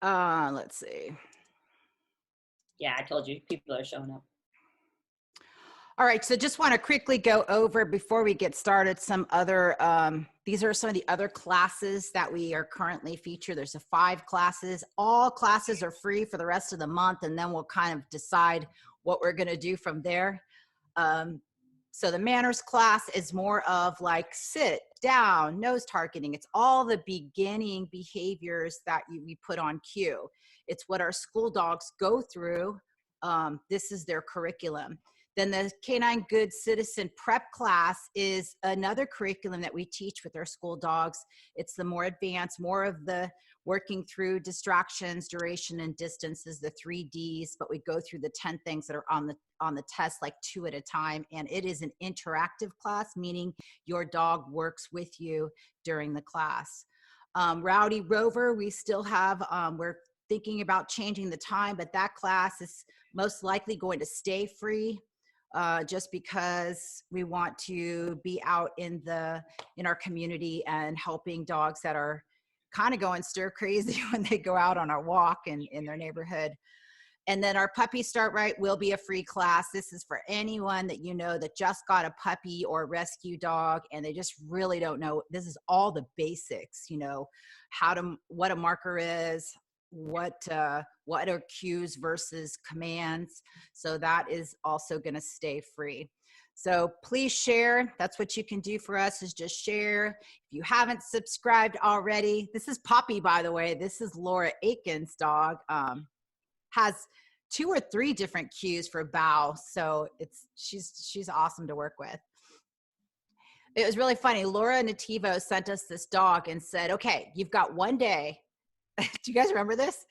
Let's see. Yeah, I told you, people are showing up. All right, so just want to quickly go over before we get started some other, these are some of the other classes that we are currently featured. There's 5 classes. All classes are free for the rest of the month, and then we'll kind of decide what we're going to do from there. So the manners class is more of like sit down, nose targeting. It's all the beginning behaviors that we put on cue. It's what our school dogs go through. This is their curriculum. Then the Canine Good Citizen Prep class is another curriculum that we teach with our school dogs. It's the more advanced, more of the working through distractions, duration, and distances, the 3 Ds, but we go through the 10 things that are on the test, like 2 at a time. And it is an interactive class, meaning your dog works with you during the class. Rowdy Rover, we still have, we're thinking about changing the time, but that class is most likely going to stay free. Just because we want to be out in our community and helping dogs that are kind of going stir crazy when they go out on a walk in their neighborhood. And then our Puppy Start Right will be a free class. This is for anyone that you know that just got a puppy or rescue dog and they just really don't know. This is all the basics, you know, what a marker is, what are cues versus commands. So that is also going to stay free. So please share. That's what you can do for us, is just share. If you haven't subscribed already, this is Poppy, by the way. This is Laura Aikns' dog. Has 2 or 3 different cues for bow. So she's awesome to work with. It was really funny. Laura Nativo sent us this dog and said, okay, you've got 1 day. Do you guys remember this?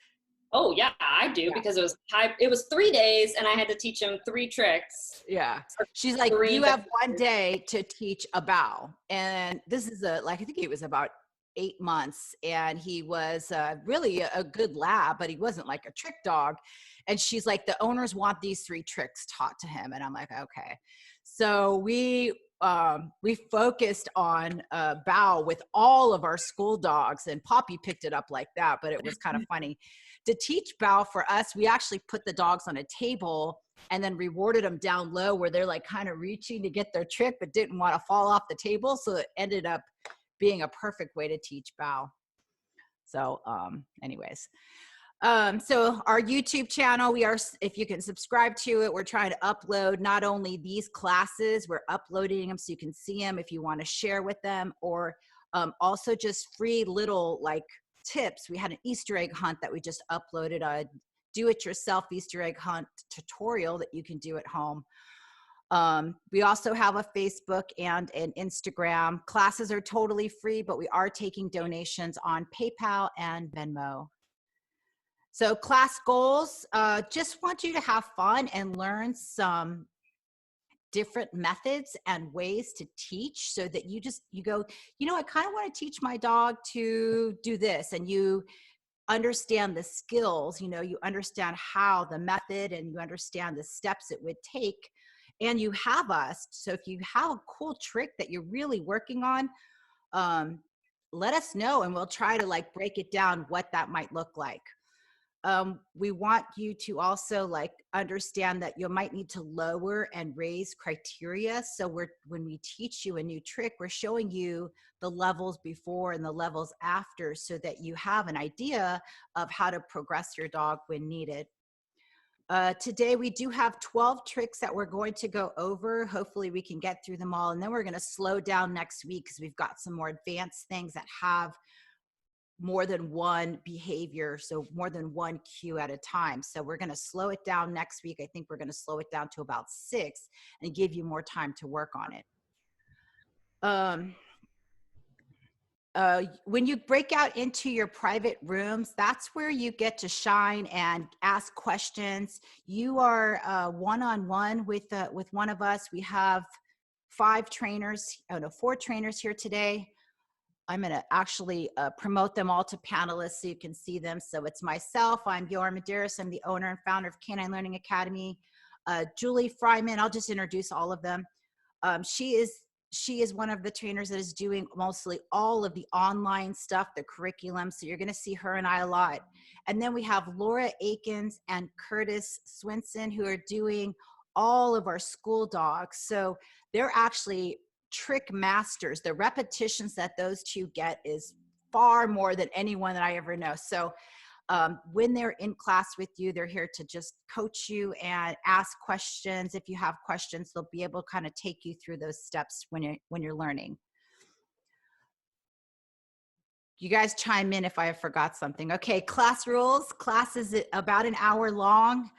Oh yeah, I do, because it was 3 days and I had to teach him 3 tricks. Yeah. She's like, you have 1 day to teach a bow. And this is I think he was about 8 months, and he was really a good lab, but he wasn't like a trick dog. And she's like, the owners want these 3 tricks taught to him. And I'm like, okay. So we focused on bow with all of our school dogs, and Poppy picked it up like that, but it was kind of funny. To teach bow for us, we actually put the dogs on a table and then rewarded them down low where they're like kind of reaching to get their trick, but didn't want to fall off the table. So it ended up being a perfect way to teach bow. So anyways, so our YouTube channel, if you can subscribe to it, we're trying to upload not only these classes, we're uploading them so you can see them if you want to share with them, or also just free little like tips. We had an Easter egg hunt that we just uploaded, a do-it-yourself Easter egg hunt tutorial that you can do at home. We also have a Facebook and an Instagram. Classes are totally free, but we are taking donations on PayPal and Venmo. So class goals, just want you to have fun and learn some different methods and ways to teach, so that you go, you know, I kind of want to teach my dog to do this, and you understand the skills, you know, you understand how the method, and you understand the steps it would take, and you have us. So if you have a cool trick that you're really working on, let us know, and we'll try to like break it down what that might look like. We want you to also like understand that you might need to lower and raise criteria. So when we teach you a new trick, we're showing you the levels before and the levels after, so that you have an idea of how to progress your dog when needed. Today we do have 12 tricks that we're going to go over. Hopefully we can get through them all, and then we're going to slow down next week because we've got some more advanced things that have more than one behavior, so more than one cue at a time. So we're going to slow it down next week. I think we're going to slow it down to about 6 and give you more time to work on it. When you break out into your private rooms, that's where you get to shine and ask questions. You are one-on-one with one of us. We have 4 trainers here today. I'm going to actually promote them all to panelists so you can see them. So it's myself. I'm Armendariz. I'm the owner and founder of Canine Learning Academy. Julie Fryman, I'll just introduce all of them. She is she is one of the trainers that is doing mostly all of the online stuff, the curriculum. So you're going to see her and I a lot. And then we have Laura Aikns and Kurtis Swinson, who are doing all of our school dogs. So they're actually trick masters. The repetitions that those two get is far more than anyone that I ever know. So when they're in class with you, they're here to just coach you and ask questions. If you have questions, they'll be able to kind of take you through those steps when you're learning. You guys chime in if I forgot something. Okay, class rules. Class is about an hour long.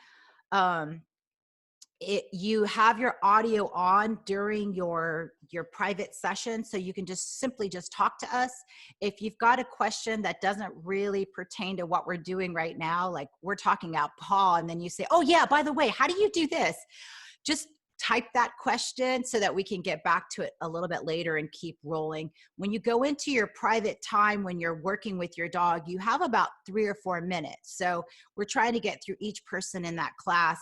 You have your audio on during your private session, so you can just simply talk to us. If you've got a question that doesn't really pertain to what we're doing right now, like we're talking about paw, and then you say, oh yeah, by the way, how do you do this? Just type that question so that we can get back to it a little bit later and keep rolling. When you go into your private time, when you're working with your dog, you have about 3 or 4 minutes. So we're trying to get through each person in that class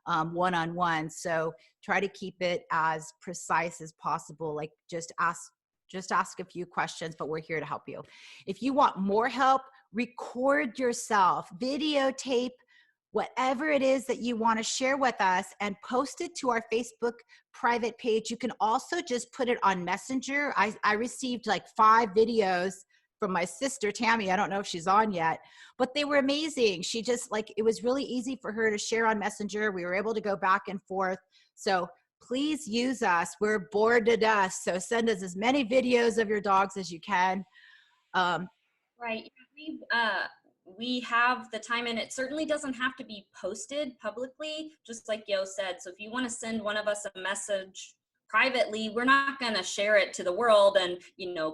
one-on-one. So try to keep it as precise as possible. Like just ask a few questions, but we're here to help you. If you want more help, record yourself, videotape whatever it is that you want to share with us and post it to our Facebook private page. You can also just put it on Messenger. I received like 5 videos from my sister, Tammy. I don't know if she's on yet, but they were amazing. She just it was really easy for her to share on Messenger. We were able to go back and forth. So please use us. We're bored to death. So send us as many videos of your dogs as you can. Right. We have the time, and it certainly doesn't have to be posted publicly, just like Yo said. So if you want to send one of us a message privately, we're not going to share it to the world and,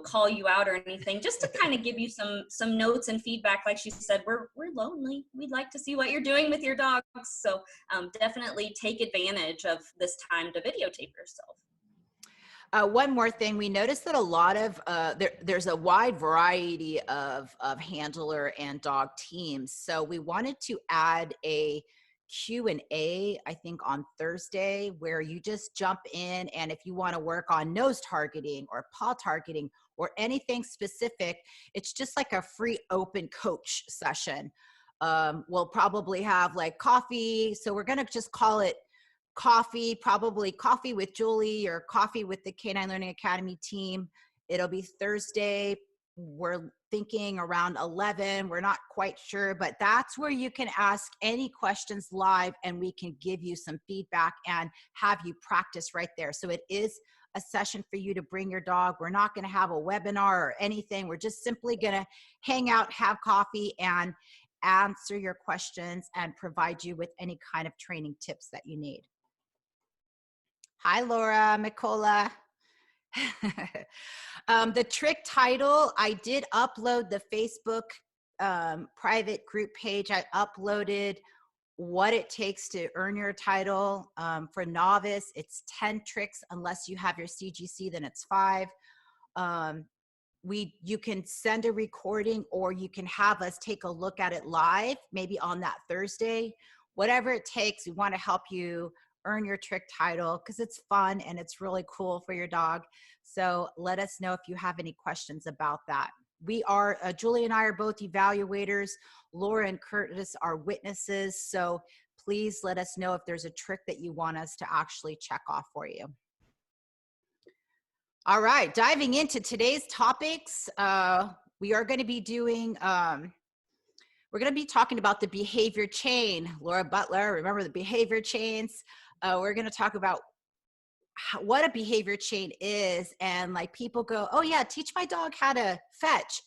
call you out or anything, just to kind of give you some notes and feedback. Like she said, we're lonely. We'd like to see what you're doing with your dogs. So definitely take advantage of this time to videotape yourself. One more thing, we noticed that a lot of, there's a wide variety of handler and dog teams. So we wanted to add a Q&A, I think on Thursday, where you just jump in, and if you want to work on nose targeting or paw targeting or anything specific, it's just like a free open coach session. We'll probably have like coffee. So we're going to just call it coffee, probably coffee with Julie or coffee with the Canine Learning Academy team. It'll be Thursday. We're thinking around 11. We're not quite sure, but that's where you can ask any questions live and we can give you some feedback and have you practice right there. So it is a session for you to bring your dog. We're not going to have a webinar or anything. We're just simply going to hang out, have coffee, and answer your questions and provide you with any kind of training tips that you need. Hi, Laura, Mikola. The trick title, I did upload the Facebook private group page. I uploaded what it takes to earn your title. For novice, it's 10 tricks. Unless you have your CGC, then it's 5. You can send a recording, or you can have us take a look at it live, maybe on that Thursday. Whatever it takes, we want to help you earn your trick title because it's fun and it's really cool for your dog. So let us know if you have any questions about that. We are, Julie and I are both evaluators. Laura and Kurtis are witnesses. So please let us know if there's a trick that you want us to actually check off for you. All right, diving into today's topics, we are going to be doing, we're going to be talking about the behavior chain. Laura Butler, remember the behavior chains? We're going to talk about what a behavior chain is. And like people go, oh yeah, teach my dog how to fetch.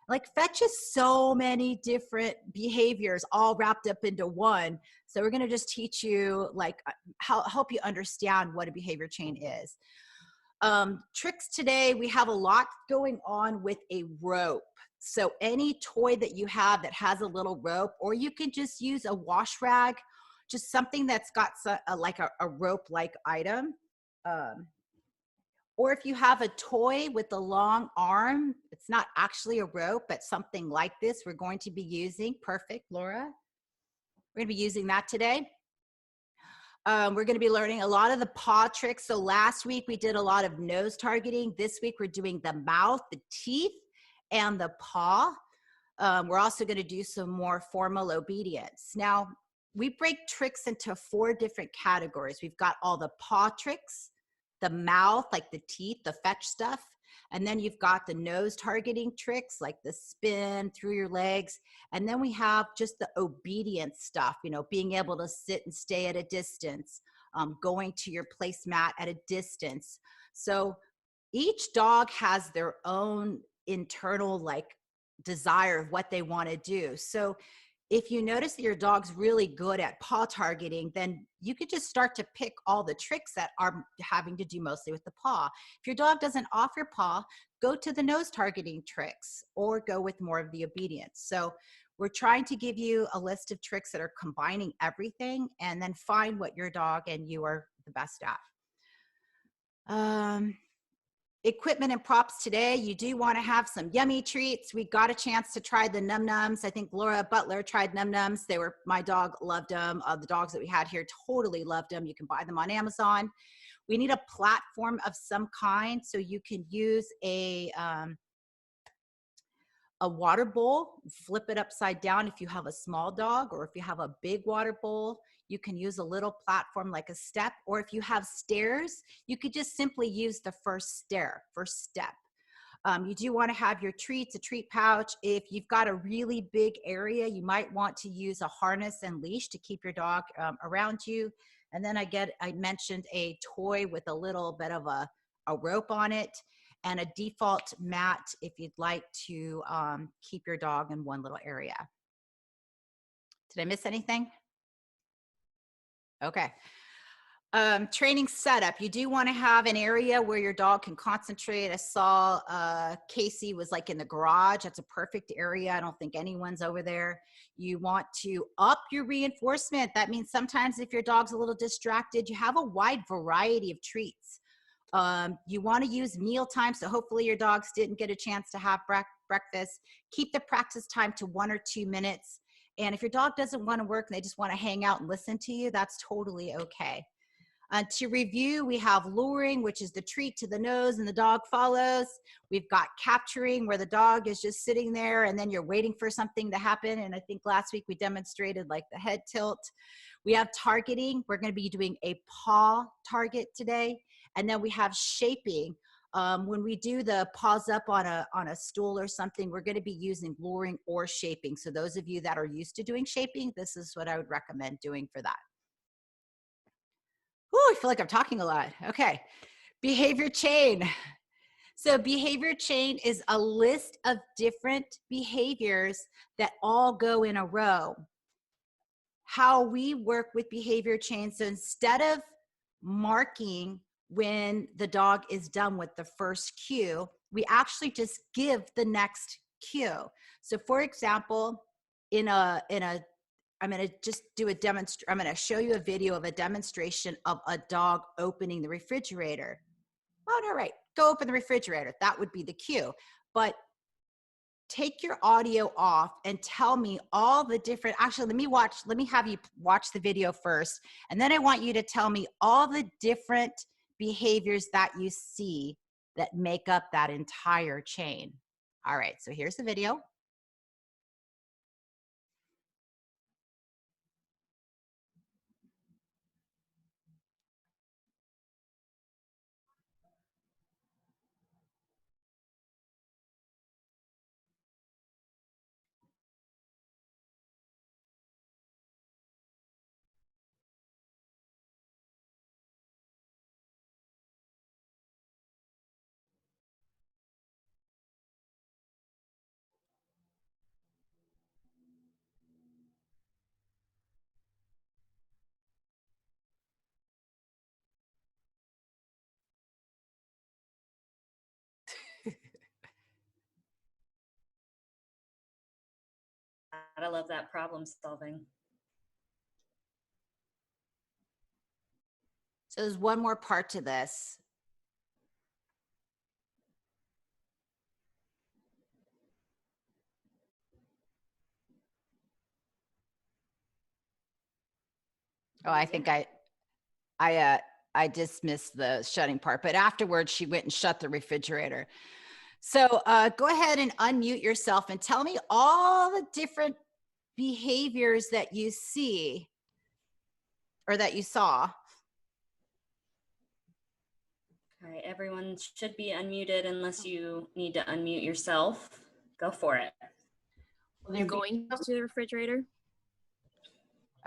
Like fetch is so many different behaviors all wrapped up into one. So we're going to just teach you, like, help you understand what a behavior chain is. Tricks today, we have a lot going on with a rope. So any toy that you have that has a little rope, or you can just use a wash rag, just something that's got like a rope-like item. Or if you have a toy with a long arm, it's not actually a rope, but something like this, we're going to be using. Perfect, Laura. We're going to be using that today. We're going to be learning a lot of the paw tricks. So last week we did a lot of nose targeting. This week we're doing the mouth, the teeth, and the paw. We're also going to do some more formal obedience. Now, we break tricks into 4 different categories. We've got all the paw tricks, the mouth, like the teeth, the fetch stuff. And then you've got the nose targeting tricks, like the spin through your legs. And then we have just the obedience stuff, you know, being able to sit and stay at a distance, going to your placemat at a distance. So each dog has their own internal like desire of what they want to do. So if you notice that your dog's really good at paw targeting, then you could just start to pick all the tricks that are having to do mostly with the paw. If your dog doesn't offer paw, go to the nose targeting tricks or go with more of the obedience. So we're trying to give you a list of tricks that are combining everything and then find what your dog and you are the best at. Equipment and props today, you do want to have some yummy treats. We got a chance to try the Num Nums. I think Laura Butler tried Num Nums. My dog loved them. The dogs that we had here totally loved them. You can buy them on Amazon. We need a platform of some kind, so you can use a water bowl, flip it upside down if you have a small dog, or if you have a big water bowl, you can use a little platform like a step, or if you have stairs, you could just simply use the first step. You do want to have your treats, a treat pouch. If you've got a really big area, you might want to use a harness and leash to keep your dog around you. And then I mentioned a toy with a little bit of a rope on it, and a default mat if you'd like to keep your dog in one little area. Did I miss anything? Okay. Training setup. You do want to have an area where your dog can concentrate. I saw Casey was like in the garage. That's a perfect area. I don't think anyone's over there. You want to up your reinforcement. That means sometimes if your dog's a little distracted, you have a wide variety of treats. You want to use meal time, so hopefully your dogs didn't get a chance to have breakfast. Keep the practice time to 1 or 2 minutes. And if your dog doesn't want to work and they just want to hang out and listen to you, that's totally okay. To review, we have luring, which is the treat to the nose and the dog follows. We've got capturing, where the dog is just sitting there and then you're waiting for something to happen. And I think last week we demonstrated like the head tilt. We have targeting. We're going to be doing a paw target today. And then we have shaping. When we do the paws up on a stool or something, we're going to be using luring or shaping. So those of you that are used to doing shaping, this is what I would recommend doing for that. Ooh, I feel like I'm talking a lot. Okay. Behavior chain. So behavior chain is a list of different behaviors that all go in a row. How we work with behavior chain. So instead of marking when the dog is done with the first cue, we actually just give the next cue. So for example, I'm going to just do a I'm going to show you a video of a demonstration of a dog opening the refrigerator. Oh, no, right. Go open the refrigerator. That would be the cue. But take your audio off and tell me all the different, actually, let me have you watch the video first. And then I want you to tell me all the different behaviors that you see that make up that entire chain. All right. So here's the video. I love that problem solving. So there's one more part to this. Oh, I think I just missed the shutting part, but afterwards she went and shut the refrigerator. So go ahead and unmute yourself and tell me all the different behaviors that you see or that you saw. All right, everyone should be unmuted unless you need to unmute yourself. Go for it. Well, they're going to the refrigerator.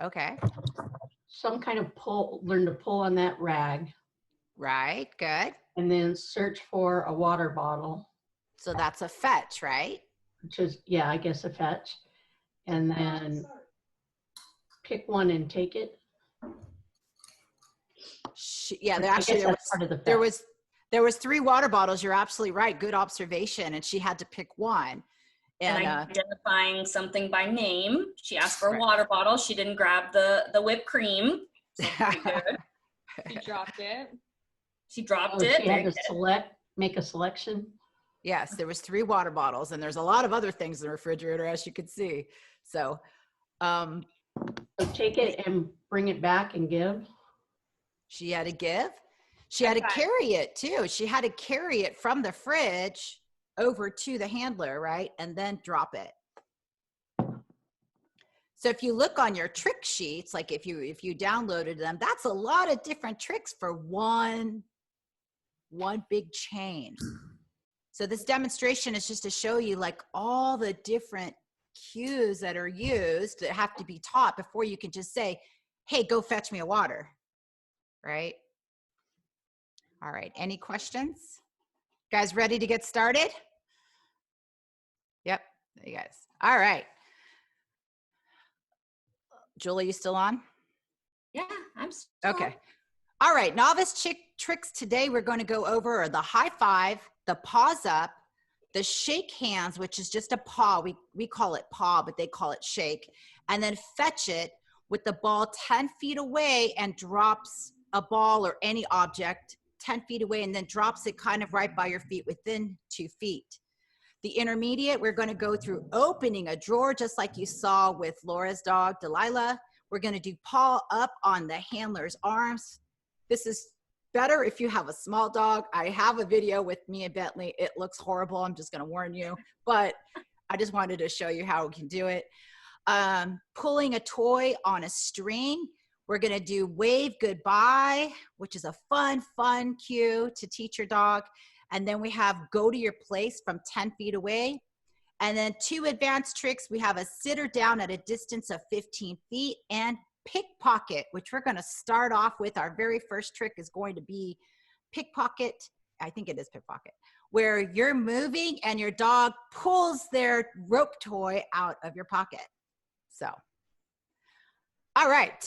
Okay. Some kind of pull, learn to pull on that rag. Right, good. And then search for a water bottle. So that's a fetch, right? Which is, yeah, I guess a fetch. And then pick one and take it. Yeah, there was 3 water bottles. You're absolutely right. Good observation. And she had to pick one. And identifying something by name. She asked for a water bottle. She didn't grab the whipped cream. So pretty good. She dropped it. She dropped it. She had to make a selection. Yes, there was 3 water bottles, and there's a lot of other things in the refrigerator, as you could see. So, so take it and bring it back and give. She had to give. She had to carry it too. She had to carry it from the fridge over to the handler, right? And then drop it. So if you look on your trick sheets, like if you downloaded them, that's a lot of different tricks for one big chain. So this demonstration is just to show you like all the different cues that are used that have to be taught before you can just say, hey, go fetch me a water, right? All right, any questions? Guys ready to get started? Yep, there you guys. All right. Julie, you still on? Yeah, I'm still okay. On. All right, novice tricks today we're going to go over the high five, the paws up, the shake hands, which is just a paw. We call it paw, but they call it shake. And then fetch it with the ball 10 feet away and drops a ball or any object 10 feet away and then drops it kind of right by your feet within 2 feet. The intermediate, we're going to go through opening a drawer just like you saw with Laura's dog, Delilah. We're going to do paw up on the handler's arms. This is better if you have a small dog. I have a video with me and Bentley. It looks horrible. I'm just going to warn you, but I just wanted to show you how we can do it. Pulling a toy on a string. We're going to do wave goodbye, which is a fun cue to teach your dog. And then we have go to your place from 10 feet away. And then 2 advanced tricks. We have a sitter down at a distance of 15 feet and pickpocket, which we're going to start off with. Our very first trick is going to be pickpocket. I think it is pickpocket, where you're moving and your dog pulls their rope toy out of your pocket. So, all right.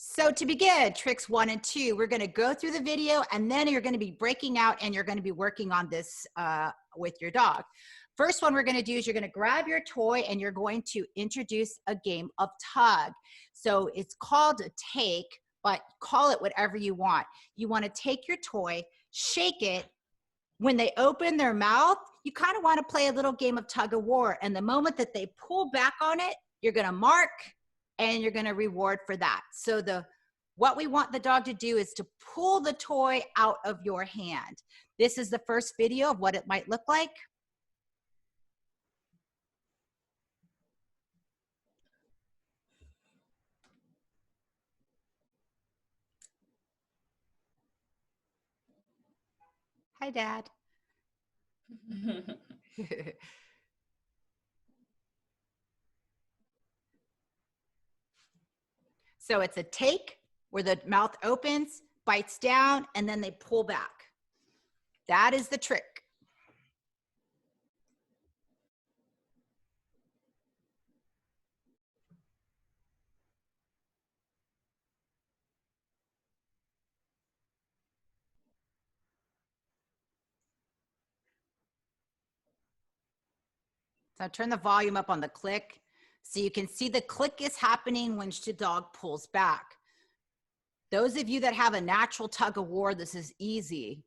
So to begin, tricks 1 and 2, we're going to go through the video and then you're going to be breaking out and you're going to be working on this with your dog. First one we're going to do is you're going to grab your toy and you're going to introduce a game of tug. So it's called a take, but call it whatever you want. You want to take your toy, shake it. When they open their mouth, you kind of want to play a little game of tug of war. And the moment that they pull back on it, you're going to mark and you're going to reward for that. So what we want the dog to do is to pull the toy out of your hand. This is the first video of what it might look like. Hi, Dad. So it's a take where the mouth opens, bites down, and then they pull back. That is the trick. So turn the volume up on the click so you can see the click is happening when the dog pulls back. Those of you that have a natural tug of war, this is easy.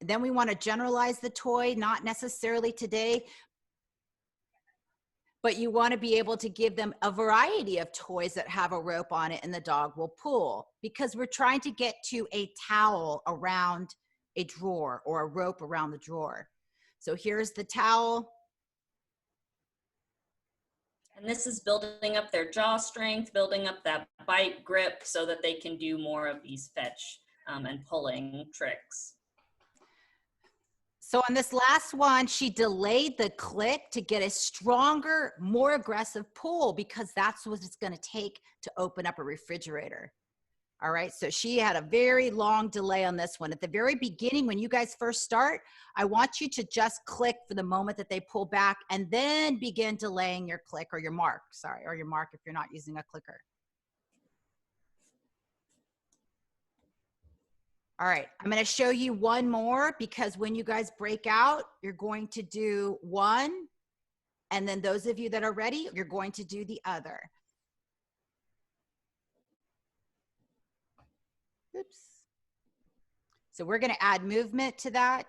Then we want to generalize the toy, not necessarily today, but you want to be able to give them a variety of toys that have a rope on it and the dog will pull, because we're trying to get to a towel around a drawer or a rope around the drawer. So here's the towel. And this is building up their jaw strength, building up that bite grip so that they can do more of these fetch and pulling tricks. So on this last one, she delayed the click to get a stronger, more aggressive pull, because that's what it's going to take to open up a refrigerator. All right, so she had a very long delay on this one. At the very beginning, when you guys first start, I want you to just click for the moment that they pull back and then begin delaying your click or your mark, sorry, or your mark if you're not using a clicker. All right, I'm gonna show you one more, because when you guys break out, you're going to do one, and then those of you that are ready, you're going to do the other. Oops. So we're gonna add movement to that.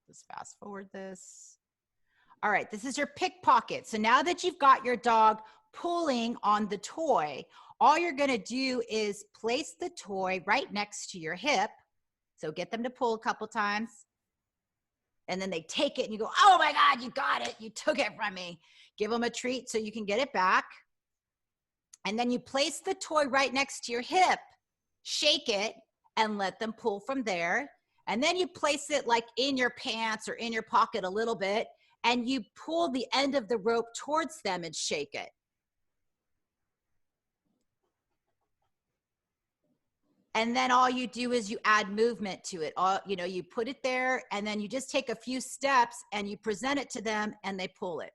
Let's fast forward this. All right, this is your pickpocket. So now that you've got your dog pulling on the toy, all you're gonna do is place the toy right next to your hip. So get them to pull a couple times. And then they take it and you go, oh my God, you got it. You took it from me. Give them a treat so you can get it back. And then you place the toy right next to your hip, shake it, and let them pull from there. And then you place it like in your pants or in your pocket a little bit, and you pull the end of the rope towards them and shake it. And then all you do is you add movement to it. You put it there, and then you just take a few steps and you present it to them and they pull it.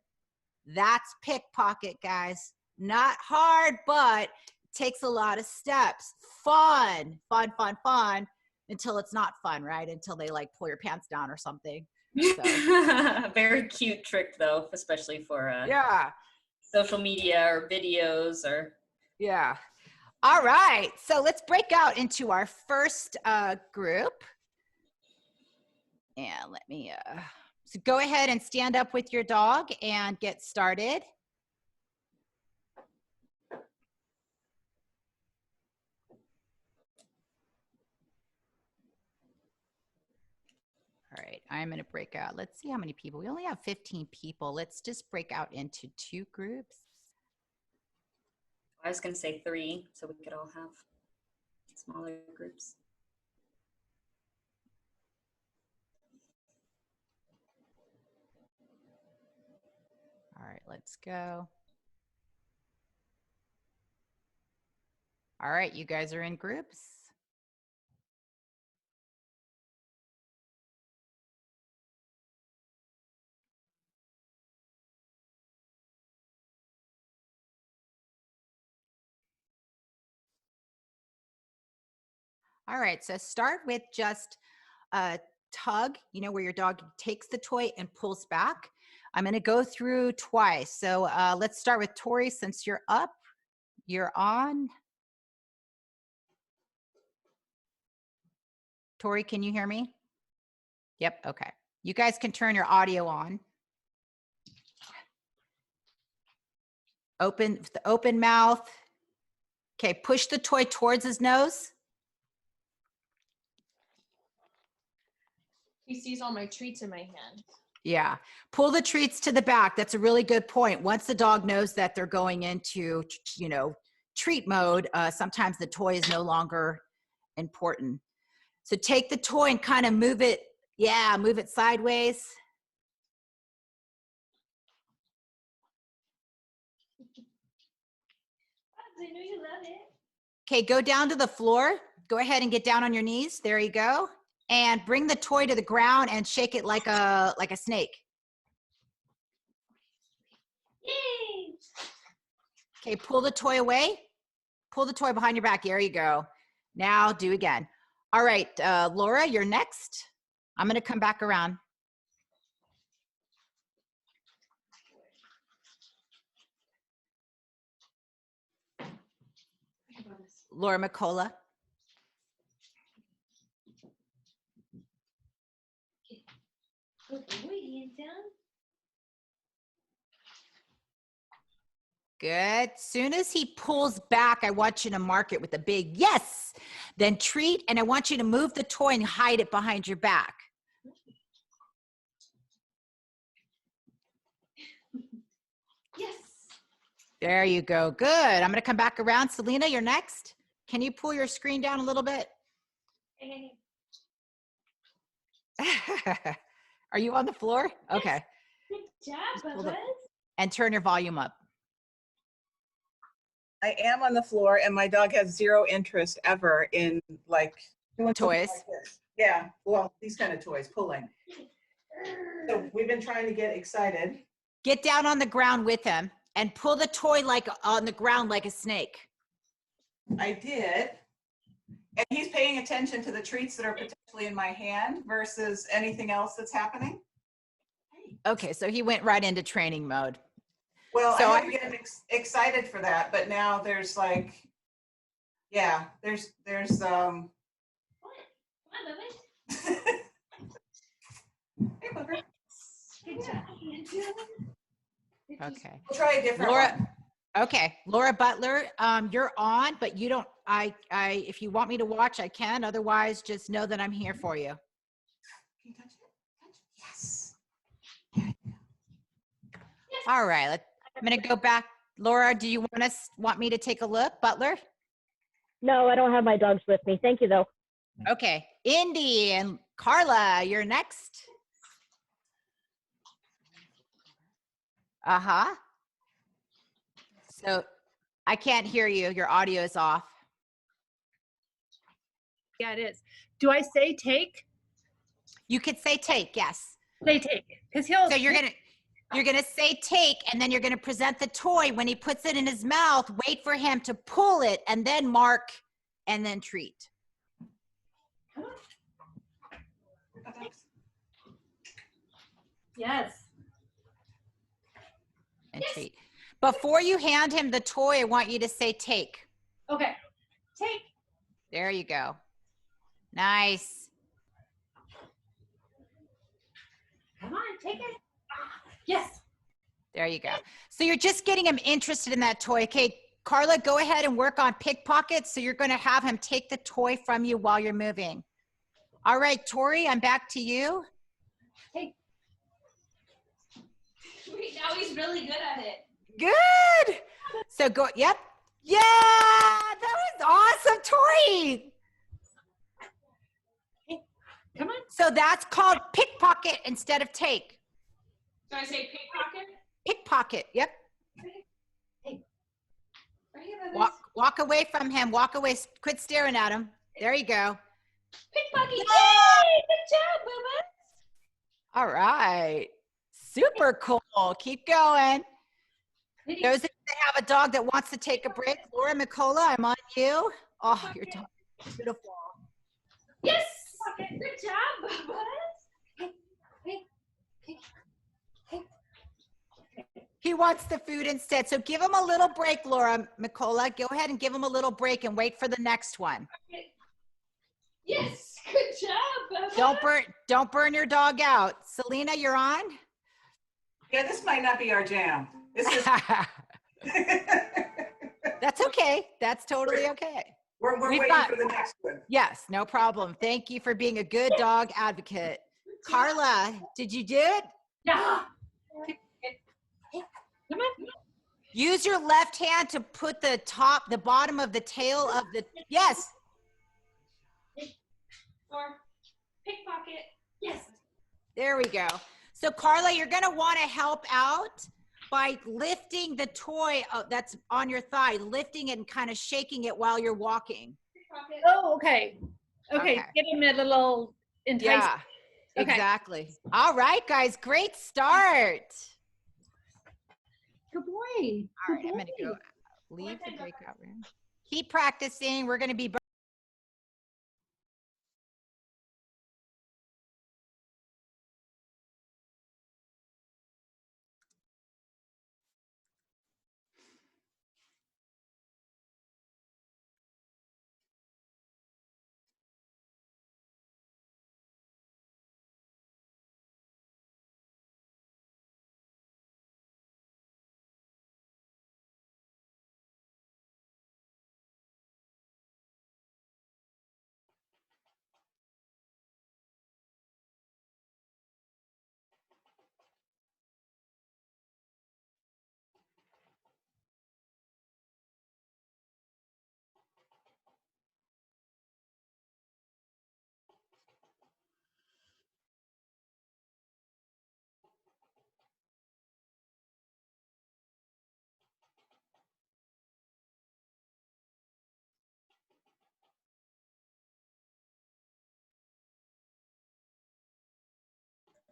That's pickpocket, guys. Not hard, but takes a lot of steps. Fun, fun, fun, fun, until it's not fun, right? Until they like pull your pants down or something. So. Very cute trick though, especially for yeah, social media or videos or. Yeah. All right, so let's break out into our first group. And let me, so go ahead and stand up with your dog and get started. All right, I'm gonna break out. Let's see how many people. We only have 15 people. Let's just break out into 2 groups. I was gonna say 3, so we could all have smaller groups. All right, let's go. All right, you guys are in groups. All right, so start with just a tug, where your dog takes the toy and pulls back. I'm gonna go through twice. So let's start with Tori, since you're up, you're on. Tori, can you hear me? Yep, okay. You guys can turn your audio on. Open mouth. Okay, push the toy towards his nose. He sees all my treats in my hand. Yeah, pull the treats to the back. That's a really good point. Once the dog knows that they're going into, treat mode, sometimes the toy is no longer important. So take the toy and kind of move it. Yeah, move it sideways. I know you love it. Okay, go down to the floor. Go ahead and get down on your knees. There you go. And bring the toy to the ground and shake it like a snake. Yay! Okay, pull the toy away. Pull the toy behind your back. There you go. Now do again. All right, Laura, you're next. I'm gonna come back around. Laura McCullough. Put the wood in. down. Good. Soon as he pulls back, I want you to mark it with a big yes. Then treat, and I want you to move the toy and hide it behind your back. Yes. There you go. Good. I'm going to come back around. Selena, you're next. Can you pull your screen down a little bit? Are you on the floor? Okay. Good job, pull Bubba. And turn your volume up. I am on the floor, and my dog has zero interest ever in like doing something Toys. like this. Yeah, well, these kind of toys, pulling. So we've been trying to get excited. Get down on the ground with him and pull the toy like on the ground like a snake. I did. And he's paying attention to the treats that are potentially in my hand versus anything else that's happening. Okay, so he went right into training mode. Well, So I had to get him excited for that, but now there's like, yeah, there's Come on, Bubba. Hey, Booger. Good job. Okay. We'll try a different Laura, one. okay, Laura Butler, you're on, but you don't, if you want me to watch, I can. Otherwise, just know that I'm here for you. Can you touch it? Touch it. Yes. All right, I'm gonna go back. Laura, do you want me to take a look, Butler? No, I don't have my dogs with me. Thank you, though. Okay, Indy and Carla, you're next. Uh-huh. So I can't hear you. Your audio is off. Yeah, it is. Do I say take? You could say take, yes. Say take. Because he'll. So you're gonna say take, and then you're gonna present the toy. When he puts it in his mouth, wait for him to pull it, and then mark, and then treat. Yes. And treat. Before you hand him the toy, I want you to say take. Okay. Take. There you go. Nice. Come on, take it. Yes. There you go. So you're just getting him interested in that toy. Okay, Carla, go ahead and work on pickpocket. So you're going to have him take the toy from you while you're moving. All right, Tori, I'm back to you. Take. Wait, now he's really good at it. Good. So go, yep. Yeah, that was awesome, Tori. Come on. So that's called pickpocket instead of take. So I say pickpocket? Pickpocket, yep. Right here, Bubba. Walk away from him. Walk away. Quit staring at him. There you go. Pickpocket. Yay! Good job, Bubba. All right. Super cool. Keep going. Those of you that have a dog that wants to take a break, Laura Mikola, I'm on you. Oh, your dog is beautiful. Yes. Good job, Bubba. He wants the food instead. So give him a little break, Laura Mikola. Go ahead and give him a little break and wait for the next one. Yes. Good job, Bubba. Don't burn your dog out. Selena, you're on. Yeah, this might not be our jam. This is. That's okay. That's totally okay. We're waiting for the next one. Yes, no problem. Thank you for being a good dog advocate. Carla, did you do it? Yeah. Come on. Use your left hand to put the bottom of the tail of the, yes. Or pickpocket. Yes. There we go. So Carla, you're gonna wanna help out by lifting the toy that's on your thigh, lifting it and kind of shaking it while you're walking. Pickpocket. Oh, okay. Okay. Okay. Get him a little enticed. Yeah, Okay. exactly. All right, guys, great start. Good boy. All right, I'm gonna go leave the breakout room. Keep practicing. We're gonna be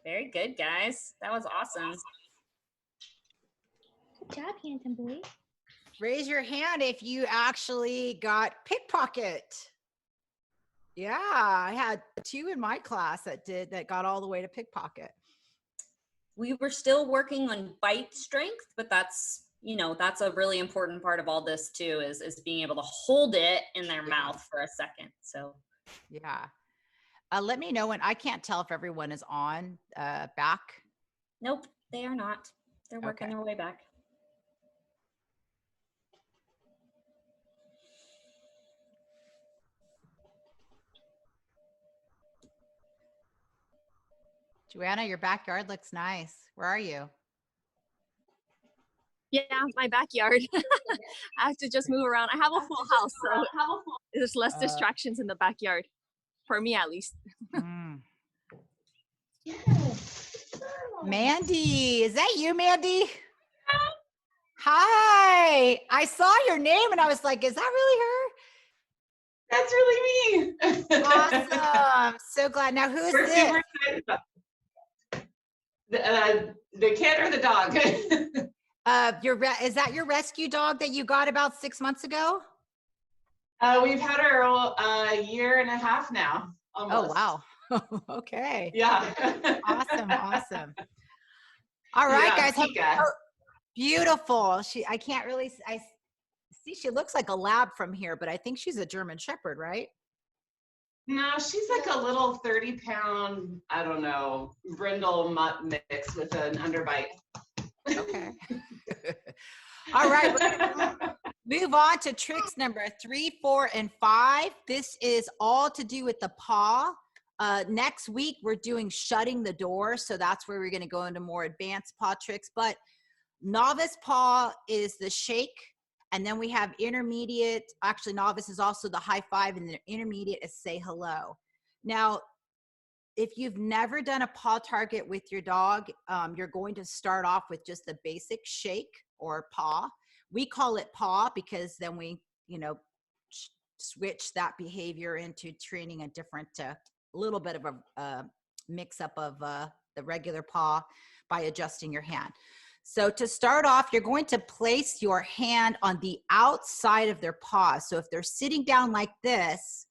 Very good, guys. That was awesome. Good job, handsome boy. Raise your hand if you actually got pickpocket. Yeah, I had 2 in my class that got all the way to pickpocket. We were still working on bite strength, but that's, that's a really important part of all this too, is being able to hold it in their mouth for a second. So yeah. Let me know when. I can't tell if everyone is on back. Nope, they are not. They're working their way back. Joanna, your backyard looks nice. Where are you? Yeah, my backyard. I have to just move around. I have a full house, so there's less distractions in the backyard, for me at least. Mandy, is that you, Mandy? Hi, I saw your name and I was like, is that really her? That's really me. Awesome. So glad. Now, who's We're this? super excited about the kid or the dog? Is that your rescue dog that you got about 6 months ago? We've had her a year and a half now. Almost. Oh, wow. Okay. Yeah. Awesome. All right, yeah, guys. Beautiful. I can't really, I see she looks like a lab from here, but I think she's a German Shepherd, right? No, she's like a little 30-pound, I don't know, brindle mutt mix with an underbite. Okay. All right. We're gonna move on to tricks number 3, 4, and 5. This is all to do with the paw. Next week, we're doing shutting the door. So that's where we're going to go into more advanced paw tricks. But novice paw is the shake. And then we have intermediate. Actually, novice is also the high five. And the intermediate is say hello. Now, if you've never done a paw target with your dog, you're going to start off with just the basic shake or paw. We call it paw because then we, switch that behavior into training a different, little bit of a mix up of the regular paw by adjusting your hand. So to start off, you're going to place your hand on the outside of their paw. So if they're sitting down like this,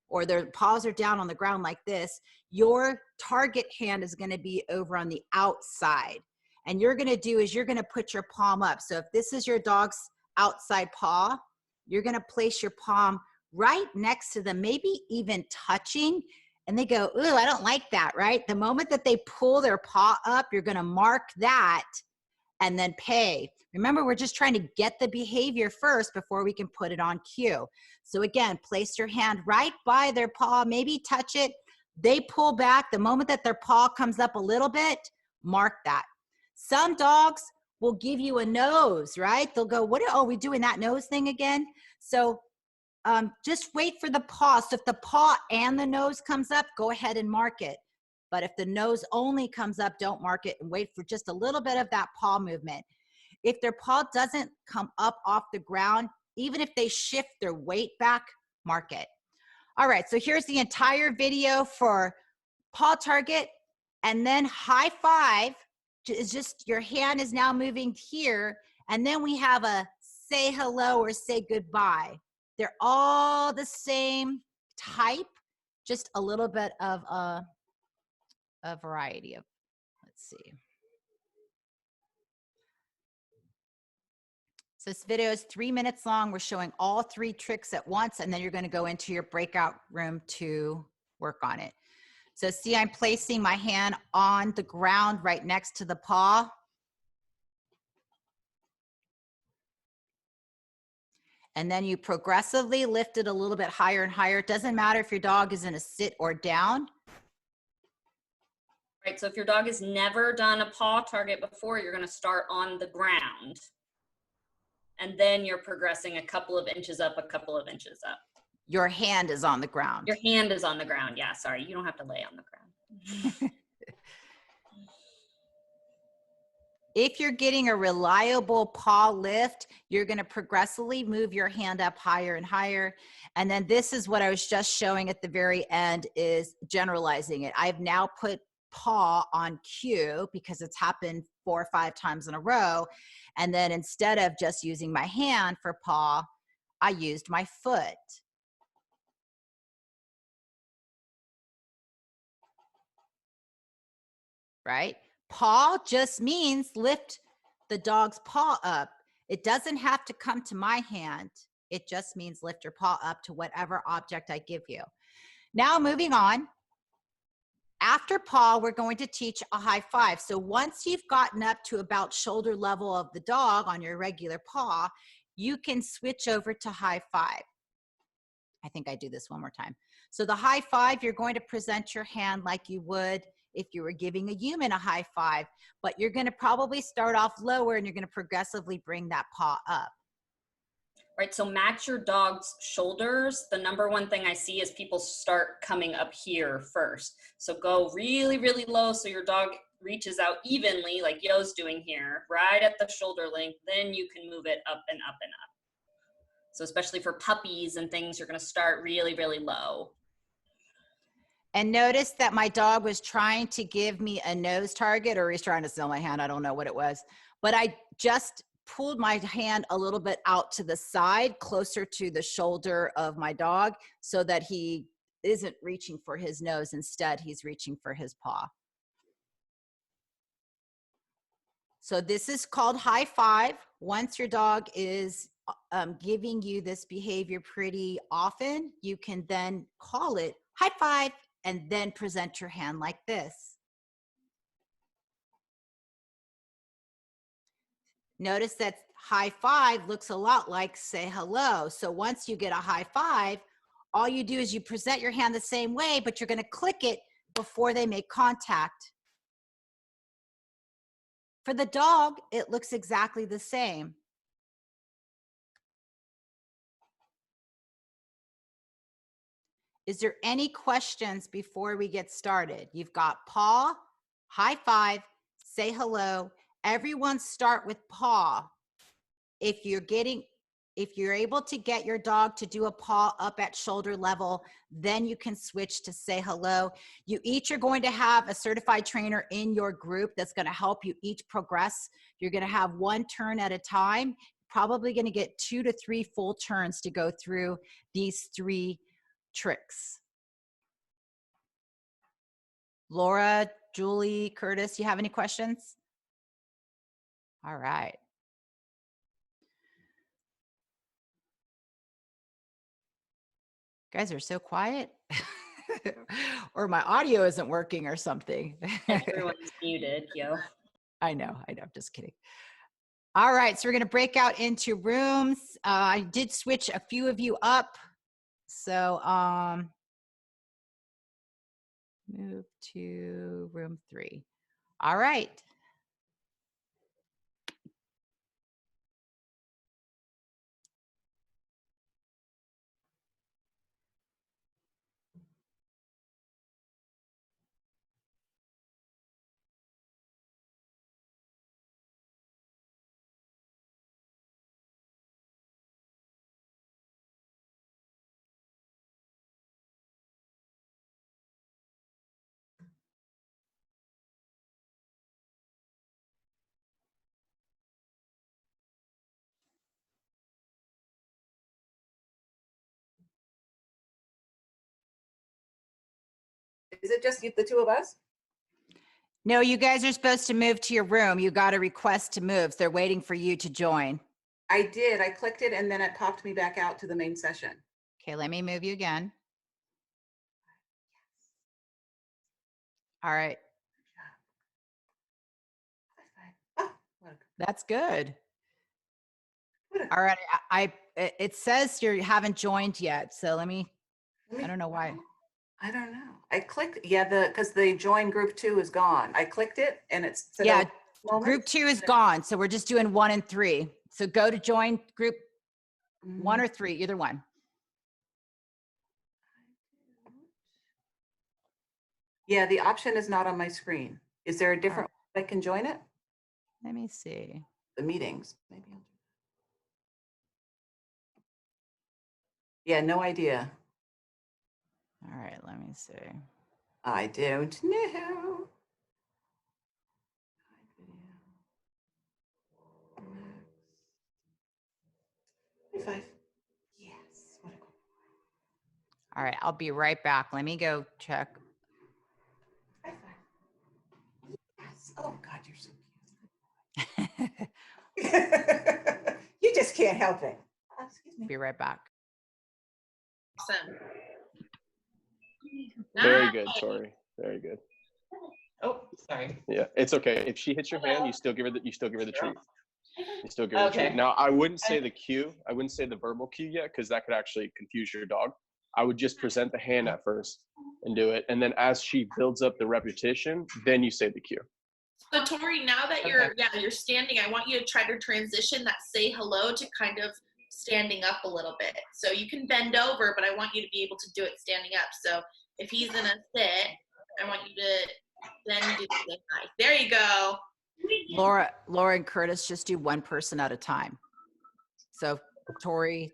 or their paws are down on the ground like this, your target hand is going to be over on the outside. And you're going to do is you're going to put your palm up. So if this is your dog's outside paw, you're going to place your palm right next to them, maybe even touching. And they go, ooh, I don't like that, right? The moment that they pull their paw up, you're going to mark that and then pay. Remember, we're just trying to get the behavior first before we can put it on cue. So again, place your hand right by their paw, maybe touch it. They pull back. The moment that their paw comes up a little bit, mark that. Some dogs will give you a nose, right? They'll go, are we doing that nose thing again? So just wait for the paw. So if the paw and the nose comes up, go ahead and mark it. But if the nose only comes up, don't mark it and wait for just a little bit of that paw movement. If their paw doesn't come up off the ground, even if they shift their weight back, mark it. All right, so here's the entire video for paw target, and then high five is just your hand is now moving here, and then we have a say hello or say goodbye. They're all the same type, just a little bit of a variety of, let's see. So this video is 3 minutes long. We're showing all 3 tricks at once, and then you're going to go into your breakout room to work on it. So see, I'm placing my hand on the ground right next to the paw. And then you progressively lift it a little bit higher and higher. It doesn't matter if your dog is in a sit or down. Right, so if your dog has never done a paw target before, you're going to start on the ground. And then you're progressing a couple of inches up, a couple of inches up. Your hand is on the ground. Your hand is on the ground. Yeah, sorry. You don't have to lay on the ground. If you're getting a reliable paw lift, you're going to progressively move your hand up higher and higher. And then this is what I was just showing at the very end, is generalizing it. I've now put paw on cue because it's happened 4 or 5 times in a row. And then instead of just using my hand for paw, I used my foot. Right? Paw just means lift the dog's paw up. It doesn't have to come to my hand. It just means lift your paw up to whatever object I give you. Now moving on. After paw, we're going to teach a high five. So once you've gotten up to about shoulder level of the dog on your regular paw, you can switch over to high five. I think I do this one more time. So the high five, you're going to present your hand like you would if you were giving a human a high five, but you're going to probably start off lower and you're going to progressively bring that paw up. Right, so match your dog's shoulders. The number one thing I see is people start coming up here first. So go really, really low so your dog reaches out evenly like Yo's doing here, right at the shoulder length. Then you can move it up and up and up. So especially for puppies and things, you're gonna start really, really low. And notice that my dog was trying to give me a nose target, or he's trying to steal my hand. I don't know what it was, but I just pulled my hand a little bit out to the side, closer to the shoulder of my dog, so that he isn't reaching for his nose. Instead, he's reaching for his paw. So this is called high five. Once your dog is giving you this behavior pretty often, you can then call it high five and then present your hand like this. Notice that high five looks a lot like say hello. So once you get a high five, all you do is you present your hand the same way, but you're going to click it before they make contact. For the dog, it looks exactly the same. Is there any questions before we get started? You've got paw, high five, say hello. Everyone start with paw. If you're able to get your dog to do a paw up at shoulder level, then you can switch to say hello. You each are going to have a certified trainer in your group that's going to help you each progress. You're going to have one turn at a time, probably going to get 2 to 3 full turns to go through these 3 tricks. Laura, Julie, Kurtis, you have any questions? All right. Guys are so quiet. Or my audio isn't working or something. Everyone's muted, Yo. I know, I'm just kidding. All right, so we're gonna break out into rooms. I did switch a few of you up. So move to room 3. All right. Is it just the 2 of us? No, you guys are supposed to move to your room. You got a request to move. So they're waiting for you to join. I did. I clicked it and then it popped me back out to the main session. Okay, let me move you again. All right. That's good. All right. It says you haven't joined yet. So I don't know why. I don't know. I clicked, because the join group 2 is gone. I clicked it and it's group 2 is gone. So we're just doing 1 and 3. So go to join group 1 or 3, either one. Yeah, the option is not on my screen. Is there a different way I can join it? Let me see. The meetings, maybe. Yeah, no idea. All right, let me see. I don't know. five. Yes. What a good All right, I'll be right back. Let me go check. high five. Yes. Oh God, you're so cute. You just can't help it. Excuse me. Be right back. Awesome. Very good, Nice. Tori. Very good. Oh, sorry. Yeah, it's okay. If she hits your hand, you still give her the treat. You still give her the Okay. treat. Now, I wouldn't say the cue. I wouldn't say the verbal cue yet, because that could actually confuse your dog. I would just present the hand at first and do it, and then as she builds up the repetition, then you say the cue. So Tori, now that you're standing, I want you to try to transition that say hello to kind of standing up a little bit. So you can bend over, but I want you to be able to do it standing up. So if he's in a sit, I want you to then do the say hi. There you go. Laura and Kurtis, just do one person at a time. So Tori,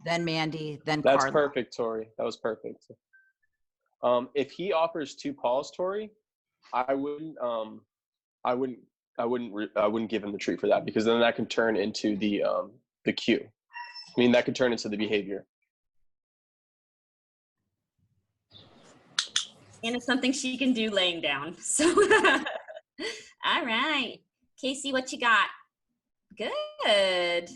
then Mandy, then That's Carla. perfect, Tori. That was perfect. If he offers 2 paws, Tori, I wouldn't give him the treat for that, because then that can turn into the cue. I mean, that could turn into the behavior. And it's something she can do laying down. So, all right. Casey, what you got? Good.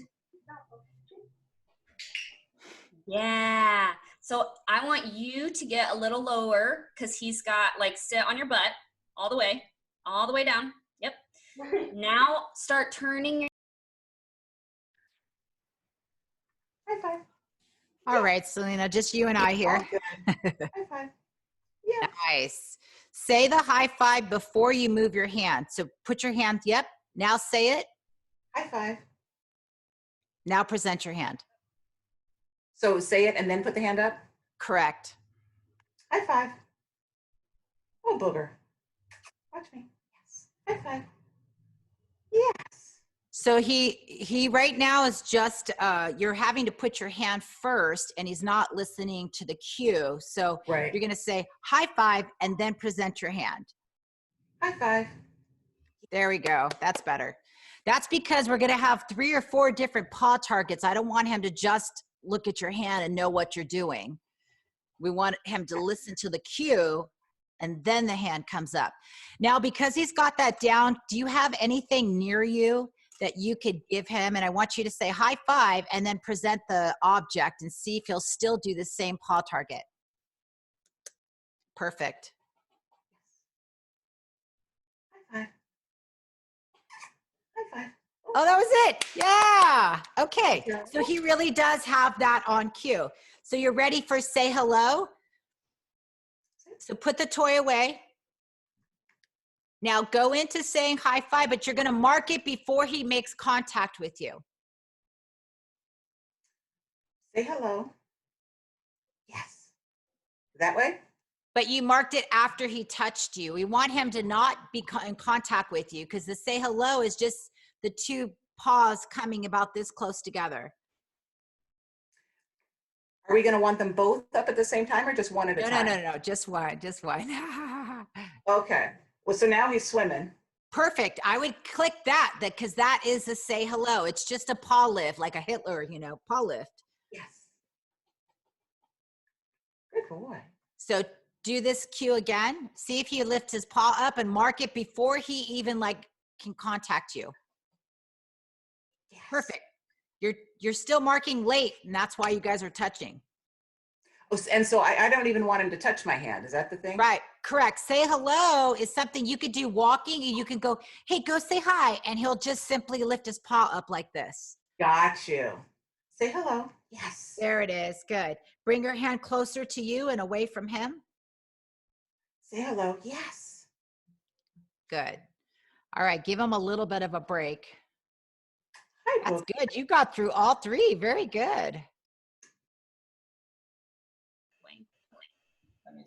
Yeah. So I want you to get a little lower, because he's got, like, sit on your butt all the way down. Yep. Now start turning your high five. All right, Selena, just you and I here. High five. Yeah. Nice. Say the high five before you move your hand. So put your hand, yep. Now say it. High five. Now present your hand. So say it and then put the hand up. Correct. High five. Oh, booger. Watch me. Yes. High five. Yes. So he right now is just, you're having to put your hand first, and he's not listening to the cue. So Right. you're going to say high five and then present your hand. High five. There we go. That's better. That's because we're going to have 3 or 4 different paw targets. I don't want him to just look at your hand and know what you're doing. We want him to listen to the cue, and then the hand comes up. Now, because he's got that down, do you have anything near you that you could give him? And I want you to say high five and then present the object and see if he'll still do the same paw target. Perfect. High five. High five. Oh, that was it. Yeah. Okay. So he really does have that on cue. So you're ready for say hello? So put the toy away. Now go into saying high five, but you're going to mark it before he makes contact with you. Say hello. Yes. That way? But you marked it after he touched you. We want him to not be in contact with you, because the say hello is just the 2 paws coming about this close together. Are we going to want them both up at the same time, or just one at a time? No. Just one. Okay. Well, so now he's swimming. Perfect. I would click that because that is a say hello. It's just a paw lift, like a Hitler, paw lift. Yes. Good boy. So do this cue again. See if he lifts his paw up and mark it before he even can contact you. Yes. Perfect. You're still marking late, and that's why you guys are touching. Oh, and so I don't even want him to touch my hand. Is that the thing? Right. Correct. Say hello is something you could do walking, and you can go, hey, go say hi. And he'll just simply lift his paw up like this. Got you. Say hello. Yes. There it is. Good. Bring your hand closer to you and away from him. Say hello. Yes. Good. All right. Give him a little bit of a break. Hi, That's good. You got through all 3. Very good.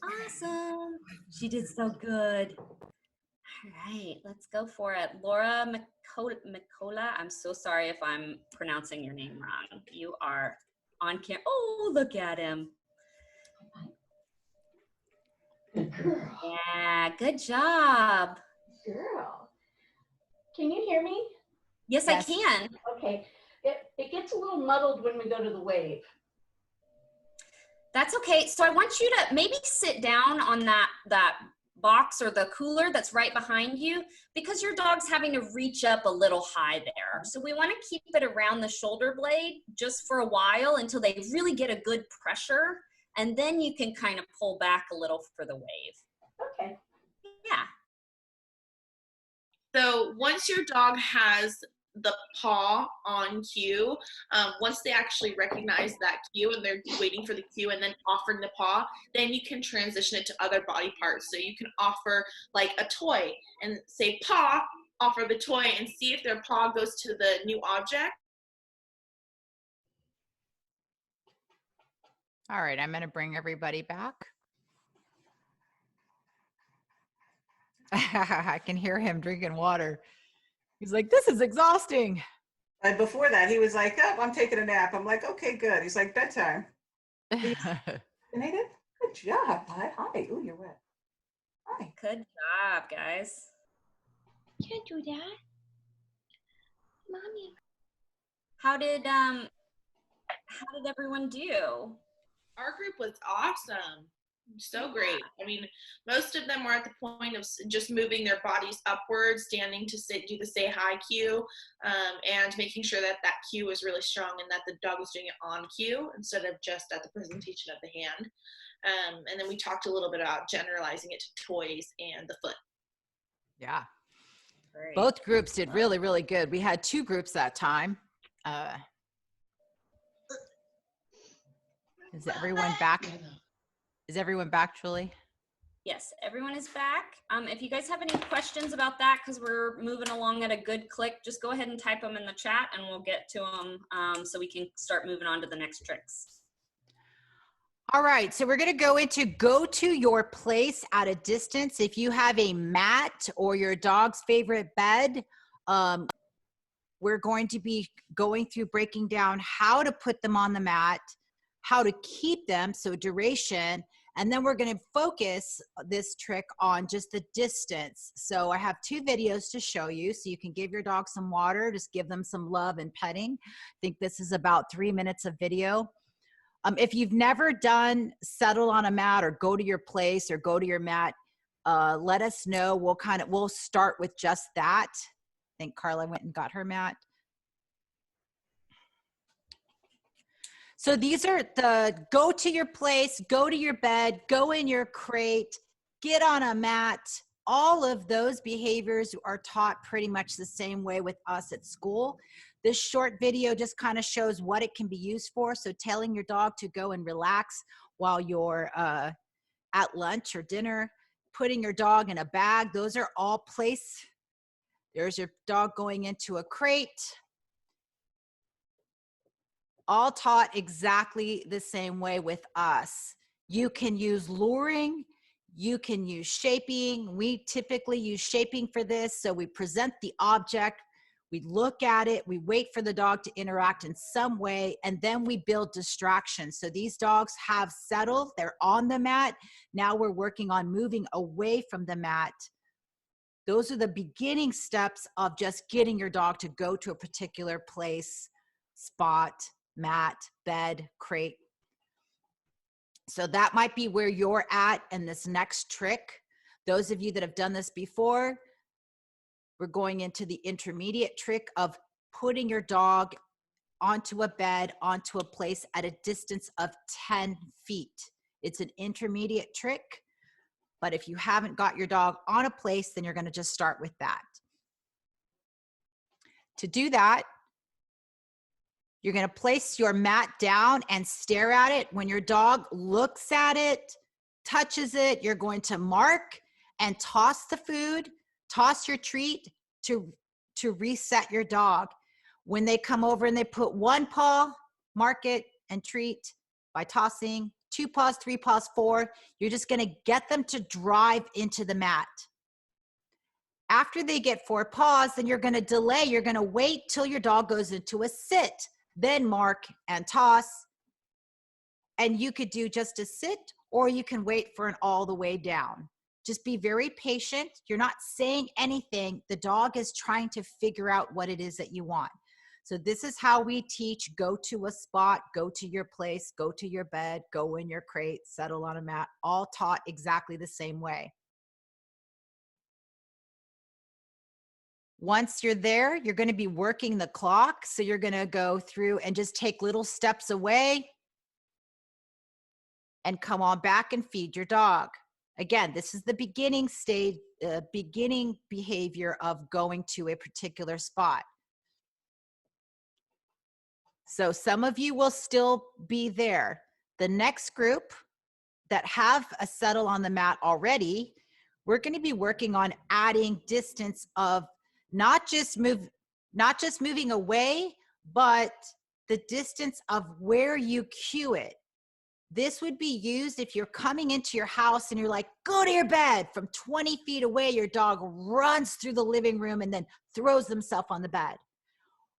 Awesome. She did so good. All right, let's go for it. Laura Mikola, I'm so sorry if I'm pronouncing your name wrong. You are on camera. Oh, look at him. Good girl. Yeah, good job. Girl. Can you hear me? Yes, Yes. I can. Okay. It gets a little muddled when we go to the wave. That's okay. So I want you to maybe sit down on that box or the cooler that's right behind you, because your dog's having to reach up a little high there. So we want to keep it around the shoulder blade just for a while until they really get a good pressure, and then you can kind of pull back a little for the wave. Okay. Yeah. So once your dog has the paw on cue, once they actually recognize that cue and they're waiting for the cue and then offering the paw, then you can transition it to other body parts. So you can offer like a toy and say paw, offer the toy, and see if their paw goes to the new object. All right, I'm going to bring everybody back. I can hear him drinking water. He's like, this is exhausting. And before that, he was like, oh, I'm taking a nap. I'm like, okay, good. He's like, bedtime. Nathan, good job. Hi. Ooh, you're wet. Hi. Good job, guys. Can't do that. Mommy. How did everyone do? Our group was awesome. So great. I mean, most of them were at the point of just moving their bodies upwards, standing to do the say hi cue, and making sure that that cue was really strong and that the dog was doing it on cue instead of just at the presentation of the hand. And then we talked a little bit about generalizing it to toys and the foot. Yeah. Great. Both groups did really, really good. We had 2 groups that time. Is everyone back? Is everyone back, Julie? Yes, everyone is back. If you guys have any questions about that, because we're moving along at a good click, just go ahead and type them in the chat and we'll get to them so we can start moving on to the next tricks. All right, so we're going to go to your place at a distance. If you have a mat or your dog's favorite bed, we're going to be going through breaking down how to put them on the mat, how to keep them, so duration, and then we're going to focus this trick on just the distance. So I have 2 videos to show you, so you can give your dog some water, just give them some love and petting. I think this is about 3 minutes of video. If you've never done settle on a mat or go to your place or go to your mat, let us know. We'll start with just that. I think Carla went and got her mat. So these are the go to your place, go to your bed, go in your crate, get on a mat. All of those behaviors are taught pretty much the same way with us at school. This short video just kind of shows what it can be used for. So telling your dog to go and relax while you're at lunch or dinner, putting your dog in a bag, those are all place. There's your dog going into a crate. All taught exactly the same way with us. You can use luring, you can use shaping. We typically use shaping for this. So we present the object, we look at it, we wait for the dog to interact in some way, and then we build distractions. So these dogs have settled, they're on the mat. Now we're working on moving away from the mat. Those are the beginning steps of just getting your dog to go to a particular place, spot, mat, bed, crate. So that might be where you're at in this next trick. Those of you that have done this before, we're going into the intermediate trick of putting your dog onto a bed, onto a place at a distance of 10 feet. It's an intermediate trick, but if you haven't got your dog on a place, then you're going to just start with that. To do that, you're going to place your mat down and stare at it. When your dog looks at it, touches it, you're going to mark and toss the food, toss your treat to reset your dog. When they come over and they put 1 paw, mark it and treat by tossing, 2 paws, 3 paws, 4. You're just going to get them to drive into the mat. After they get 4 paws, then you're going to delay. You're going to wait till your dog goes into a sit. Then mark and toss. And you could do just a sit, or you can wait for an all the way down. Just be very patient. You're not saying anything. The dog is trying to figure out what it is that you want. So this is how we teach: go to a spot, go to your place, go to your bed, go in your crate, settle on a mat, all taught exactly the same way. Once you're there, you're going to be working the clock. So you're going to go through and just take little steps away and come on back and feed your dog. Again, this is the beginning stage, beginning behavior of going to a particular spot. So some of you will still be there. The next group that have a settle on the mat already, we're going to be working on adding distance of not just moving away, but the distance of where you cue it. This would be used if you're coming into your house and you're like, go to your bed. From 20 feet away, your dog runs through the living room and then throws himself on the bed.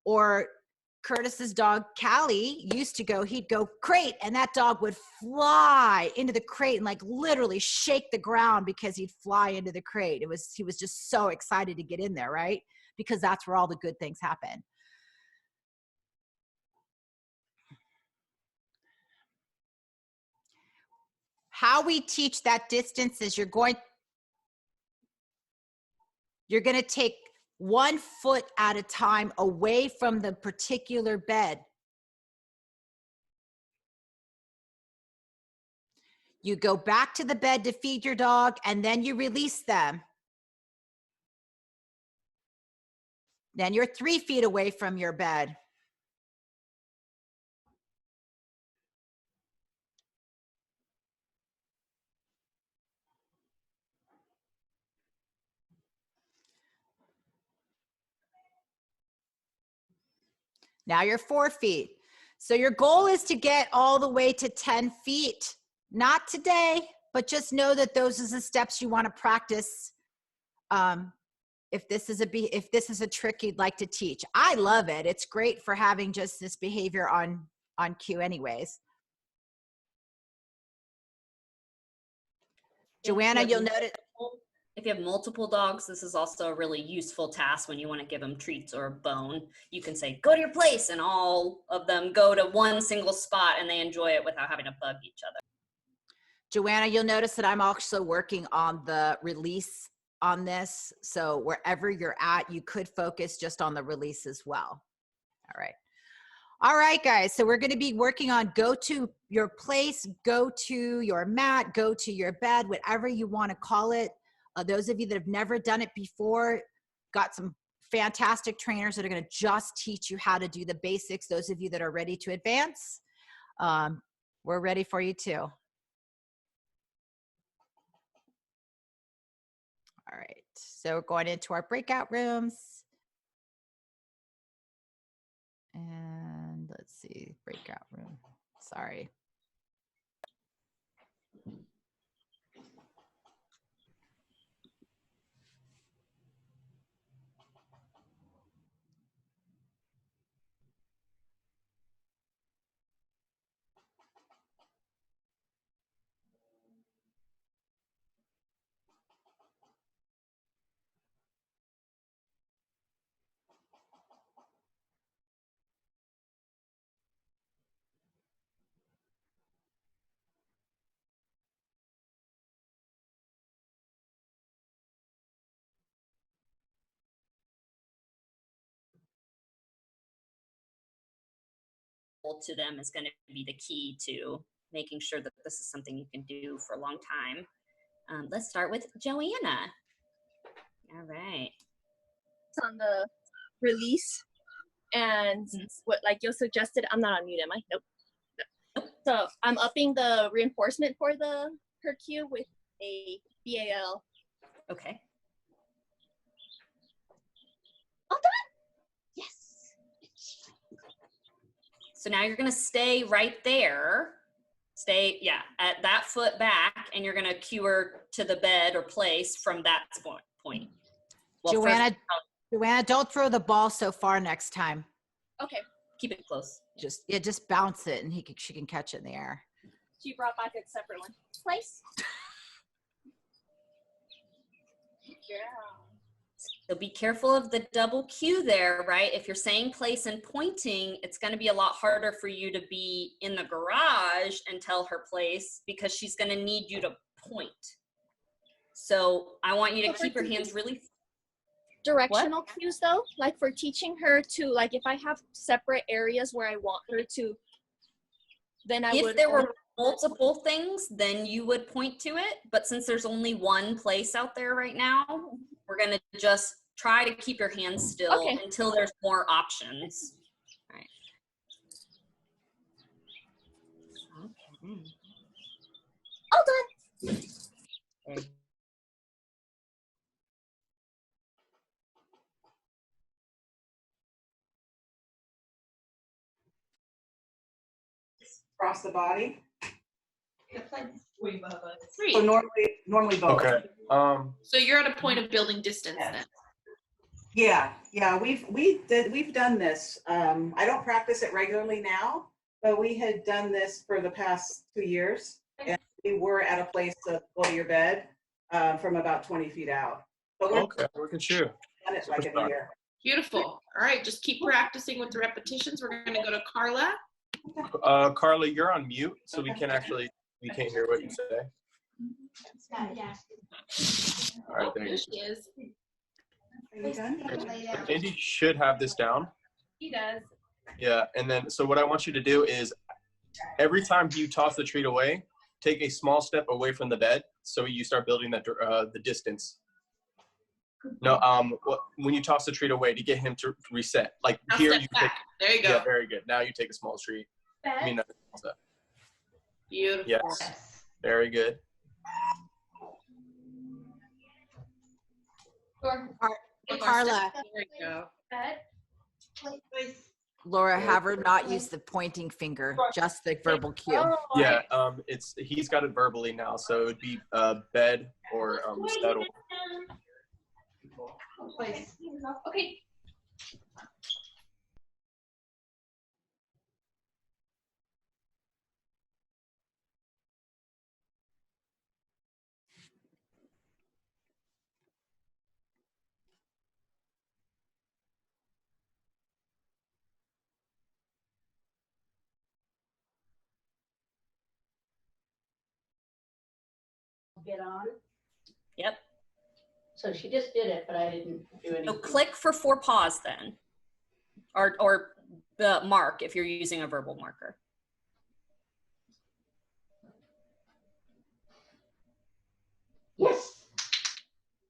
Or Kurtis's dog, Callie, used to go, he'd go crate, and that dog would fly into the crate and like literally shake the ground because he'd fly into the crate. He was just so excited to get in there, right? Because that's where all the good things happen. How we teach that distance is you're going to take 1 foot at a time away from the particular bed. You go back to the bed to feed your dog, and then you release them. Then you're 3 feet away from your bed. Now you're 4 feet. So your goal is to get all the way to 10 feet. Not today, but just know that those are the steps you want to practice. If this is a trick you'd like to teach. I love it. It's great for having just this behavior on cue anyways. Joanna, you'll notice. If you have multiple dogs, this is also a really useful task when you want to give them treats or a bone. You can say, go to your place, and all of them go to one single spot and they enjoy it without having to bug each other. Joanna, you'll notice that I'm also working on the release on this. So wherever you're at, you could focus just on the release as well. All right. All right, guys. So we're going to be working on go to your place, go to your mat, go to your bed, whatever you want to call it. Those of you that have never done it before, got some fantastic trainers that are going to just teach you how to do the basics. Those of you that are ready to advance, we're ready for you too. All right, so we're going into our breakout rooms. And let's see, breakout room, sorry. To them is going to be the key to making sure that this is something you can do for a long time. Let's start with Joanna. All right. On the release, and what like you suggested, I'm not on mute, am I? Nope. So I'm upping the reinforcement for her cue with a BAL. Okay. All done. Yes. So now you're going to stay right there. Stay, yeah, at that foot back, and you're going to cue her to the bed or place from that point. Well, Joanna, don't throw the ball so far next time. Okay. Keep it close. Just bounce it, and she can catch it in the air. She brought back a separate one. Place. Yeah. So be careful of the double Q there, right? If you're saying place and pointing, it's going to be a lot harder for you to be in the garage and tell her place because she's going to need you to point. So I want you to keep your hands really. Directional cues though, like for teaching her to, like if I have separate areas where I want her to, then I would. If there were multiple things, then you would point to it. But since there's only one place out there right now, we're going to just try to keep your hands still until there's more options. All right. Okay. All done. Okay. Across the body. Great. So normally both. Okay. So you're at a point of building distance then. Yeah, we've done this. I don't practice it regularly now, but we had done this for the past 2 years, and we were at a place to go to your bed from about 20 feet out. But Okay, look at you. Done it like in a year. Beautiful. All right, just keep practicing with the repetitions. We're going to go to Carla. Carla, you're on mute, so we can't hear what you say. All right, there you She is. Are you done? go. Andy should have this down. He does. Yeah, and then so what I want you to do is every time you toss the treat away, take a small step away from the bed so you start building that the distance. No, when you toss the treat away to get him to reset, like Now here step you back. take. There you go. Yeah, very good. Now you take a small treat. I mean, not a small step. Beautiful. Yes, very good. Carla, There you go. Laura, have her not use the pointing finger, just the verbal cue. Yeah, he's got it verbally now, so it would be bed or settle. Okay. Get on. Yep. So she just did it, but I didn't do anything. So click for 4 paws then, or the mark if you're using a verbal marker. Yes.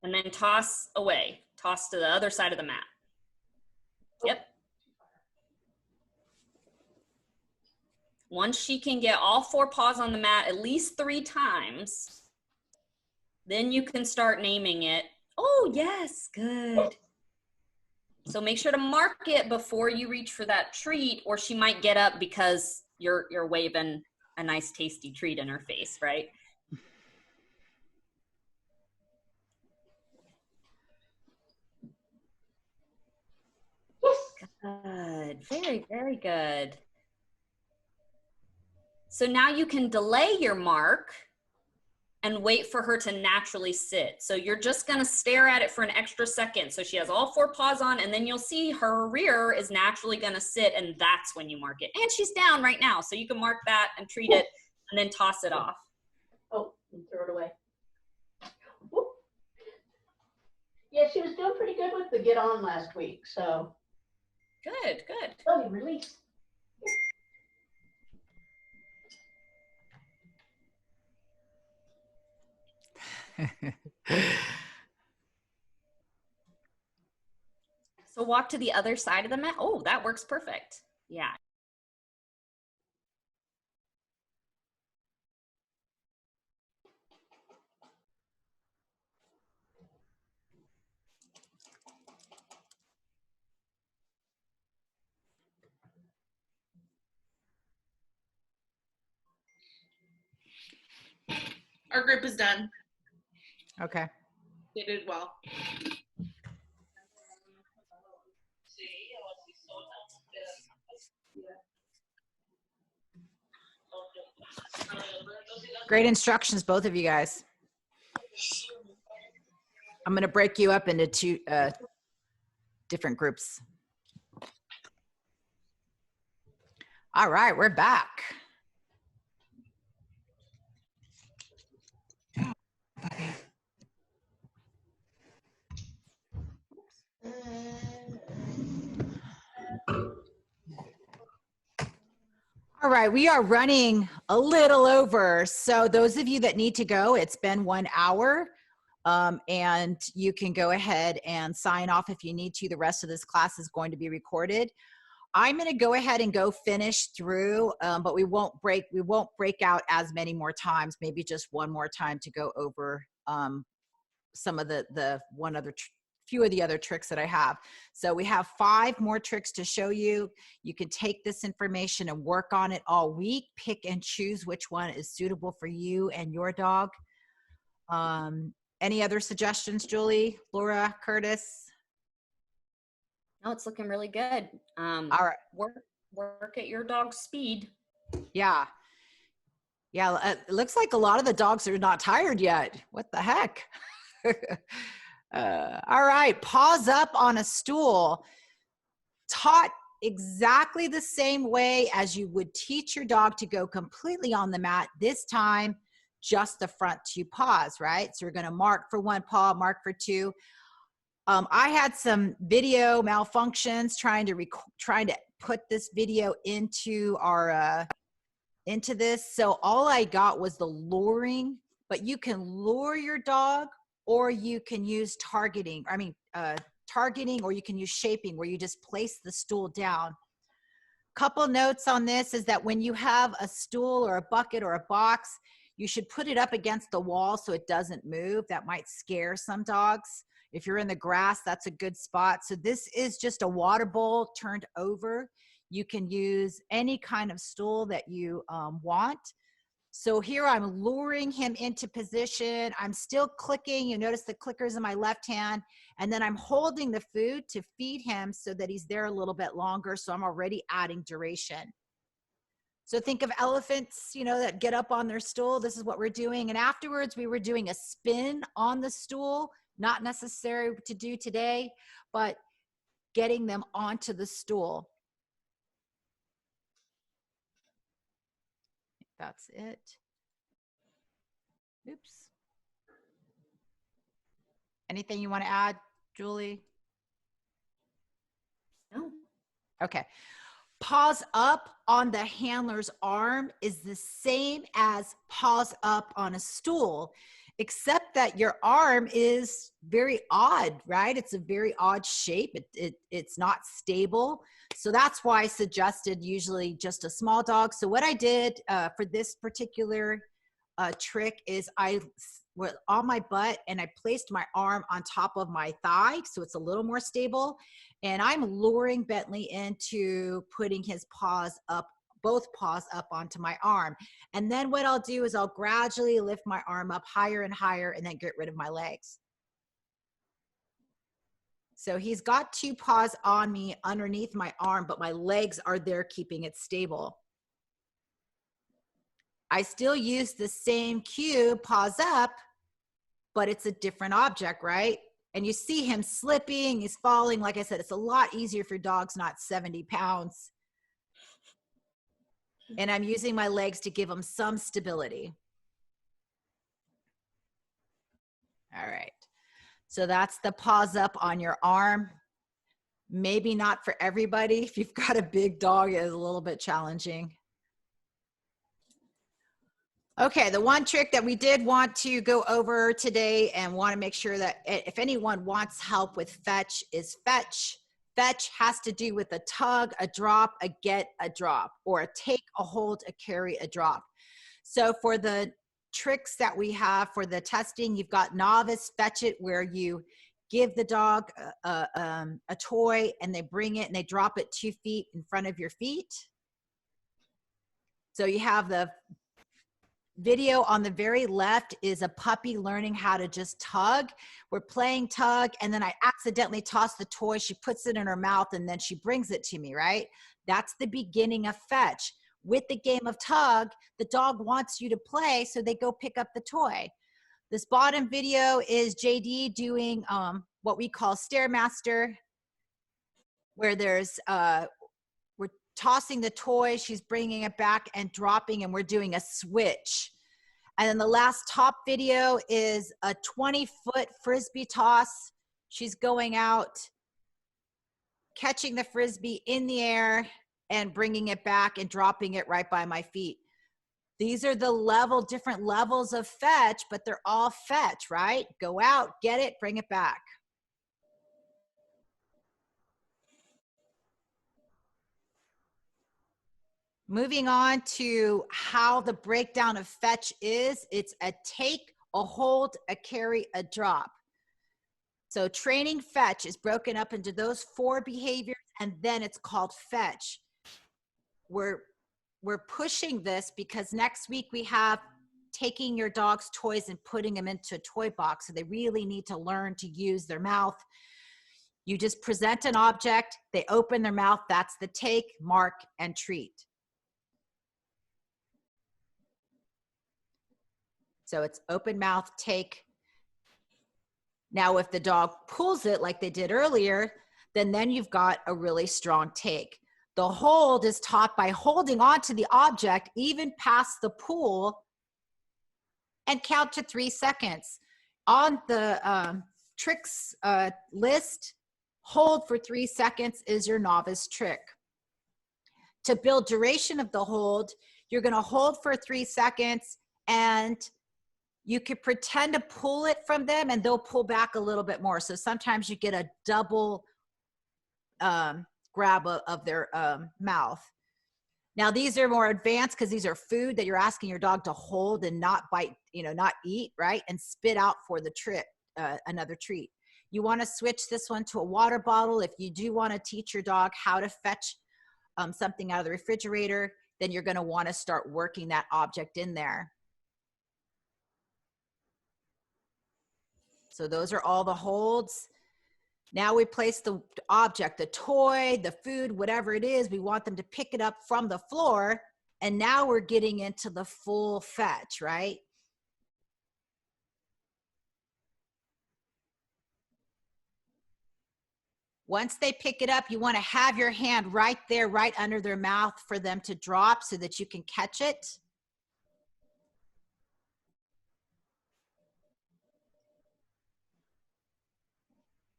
And then toss away. Toss to the other side of the mat. Yep. Once she can get all 4 paws on the mat at least 3 times, then you can start naming it. Oh, yes, good. So make sure to mark it before you reach for that treat, or she might get up because you're waving a nice tasty treat in her face, right? Good, very, very good. So now you can delay your mark and wait for her to naturally sit. So you're just gonna stare at it for an extra second. So she has all 4 paws on, and then you'll see her rear is naturally gonna sit, and that's when you mark it. And she's down right now, so you can mark that and treat it and then toss it off. Oh, and throw it away. Whoop. Yeah, she was doing pretty good with the get on last week, so. Good, good. Oh, release. So walk to the other side of the mat. Oh, that works perfect. Yeah. Our group is done. Okay. They did well. Great instructions, both of you guys. I'm going to break you up into different groups. All right, we're back. All right, we are running a little over. So those of you that need to go, it's been 1 hour. And you can go ahead and sign off if you need to. The rest of this class is going to be recorded. I'm going to go ahead and go finish through, but we won't break out as many more times, maybe just one more time to go over some of few of the other tricks that I have. So we have 5 more tricks to show you. You can take this information and work on it all week, pick and choose which one is suitable for you and your dog. Any other suggestions, Julie, Laura, Kurtis? No, it's looking really good. All right. Work at your dog's speed. Yeah. Yeah, it looks like a lot of the dogs are not tired yet. What the heck? All right, paws up on a stool. Taught exactly the same way as you would teach your dog to go completely on the mat. This time, just the front 2 paws, right? So we're gonna mark for 1 paw, mark for 2. I had some video malfunctions trying to put this video into our into this. So all I got was the luring, but you can lure your dog, or you can use targeting. Targeting, or you can use shaping, where you just place the stool down. Couple notes on this is that when you have a stool or a bucket or a box, you should put it up against the wall so it doesn't move. That might scare some dogs. If you're in the grass, that's a good spot. So this is just a water bowl turned over. You can use any kind of stool that you want. So here I'm luring him into position. I'm still clicking. You notice the clickers in my left hand. And then I'm holding the food to feed him so that he's there a little bit longer. So I'm already adding duration. So think of elephants, you know, that get up on their stool. This is what we're doing. And afterwards, we were doing a spin on the stool. Not necessary to do today, but getting them onto the stool. That's it. Oops. Anything you want to add, Julie? No. Okay. Paws up on the handler's arm is the same as paws up on a stool, except that your arm is very odd, right? It's a very odd shape. It's not stable. So that's why I suggested usually just a small dog. So what I did for this particular trick is I was on my butt and I placed my arm on top of my thigh, so it's a little more stable. And I'm luring Bentley into putting his paws up, both paws up onto my arm. And then what I'll do is I'll gradually lift my arm up higher and higher and then get rid of my legs. So he's got 2 paws on me underneath my arm, but my legs are there keeping it stable. I still use the same cue, paws up, but it's a different object, right? And you see him slipping, he's falling. Like I said, it's a lot easier for dogs not 70 pounds. And I'm using my legs to give him some stability. All right. So that's the paws up on your arm. Maybe not for everybody. If you've got a big dog, it is a little bit challenging. Okay, the one trick that we did want to go over today and want to make sure that if anyone wants help with fetch is fetch. Fetch has to do with a tug, a drop, a get, a drop, or a take, a hold, a carry, a drop. So for the tricks that we have for the testing, you've got novice, fetch it, where you give the dog a toy and they bring it and they drop it 2 feet in front of your feet. So you have the video on the very left is a puppy learning how to just tug. We're playing tug and then I accidentally toss the toy. She puts it in her mouth and then she brings it to me, right? That's the beginning of fetch. With the game of tug, the dog wants you to play, so they go pick up the toy. This bottom video is JD doing what we call Stairmaster. where there's, we're tossing the toy, she's bringing it back and dropping, and we're doing a switch. And then the last top video is a 20-foot Frisbee toss. She's going out, catching the Frisbee in the air and bringing it back and dropping it right by my feet. These are the different levels of fetch, but they're all fetch, right? Go out, get it, bring it back. Moving on to how the breakdown of fetch is, it's a take, a hold, a carry, a drop. So training fetch is broken up into those 4 behaviors, and then it's called fetch. We're pushing this because next week we have taking your dog's toys and putting them into a toy box. So they really need to learn to use their mouth. You just present an object, they open their mouth, that's the take, mark, and treat. So it's open mouth, take. Now, if the dog pulls it like they did earlier, then you've got a really strong take. The hold is taught by holding onto the object even past the pull and count to 3 seconds. On the tricks list, hold for 3 seconds is your novice trick. To build duration of the hold, you're going to hold for 3 seconds, and you could pretend to pull it from them and they'll pull back a little bit more. So sometimes you get a double grab of their mouth. Now these are more advanced because these are food that you're asking your dog to hold and not bite, not eat, right? And spit out for the treat, another treat. You want to switch this one to a water bottle. If you do want to teach your dog how to fetch something out of the refrigerator, then you're going to want to start working that object in there. So those are all the holds. Now we place the object, the toy, the food, whatever it is, we want them to pick it up from the floor. And now we're getting into the full fetch, right? Once they pick it up, you want to have your hand right there, right under their mouth for them to drop so that you can catch it.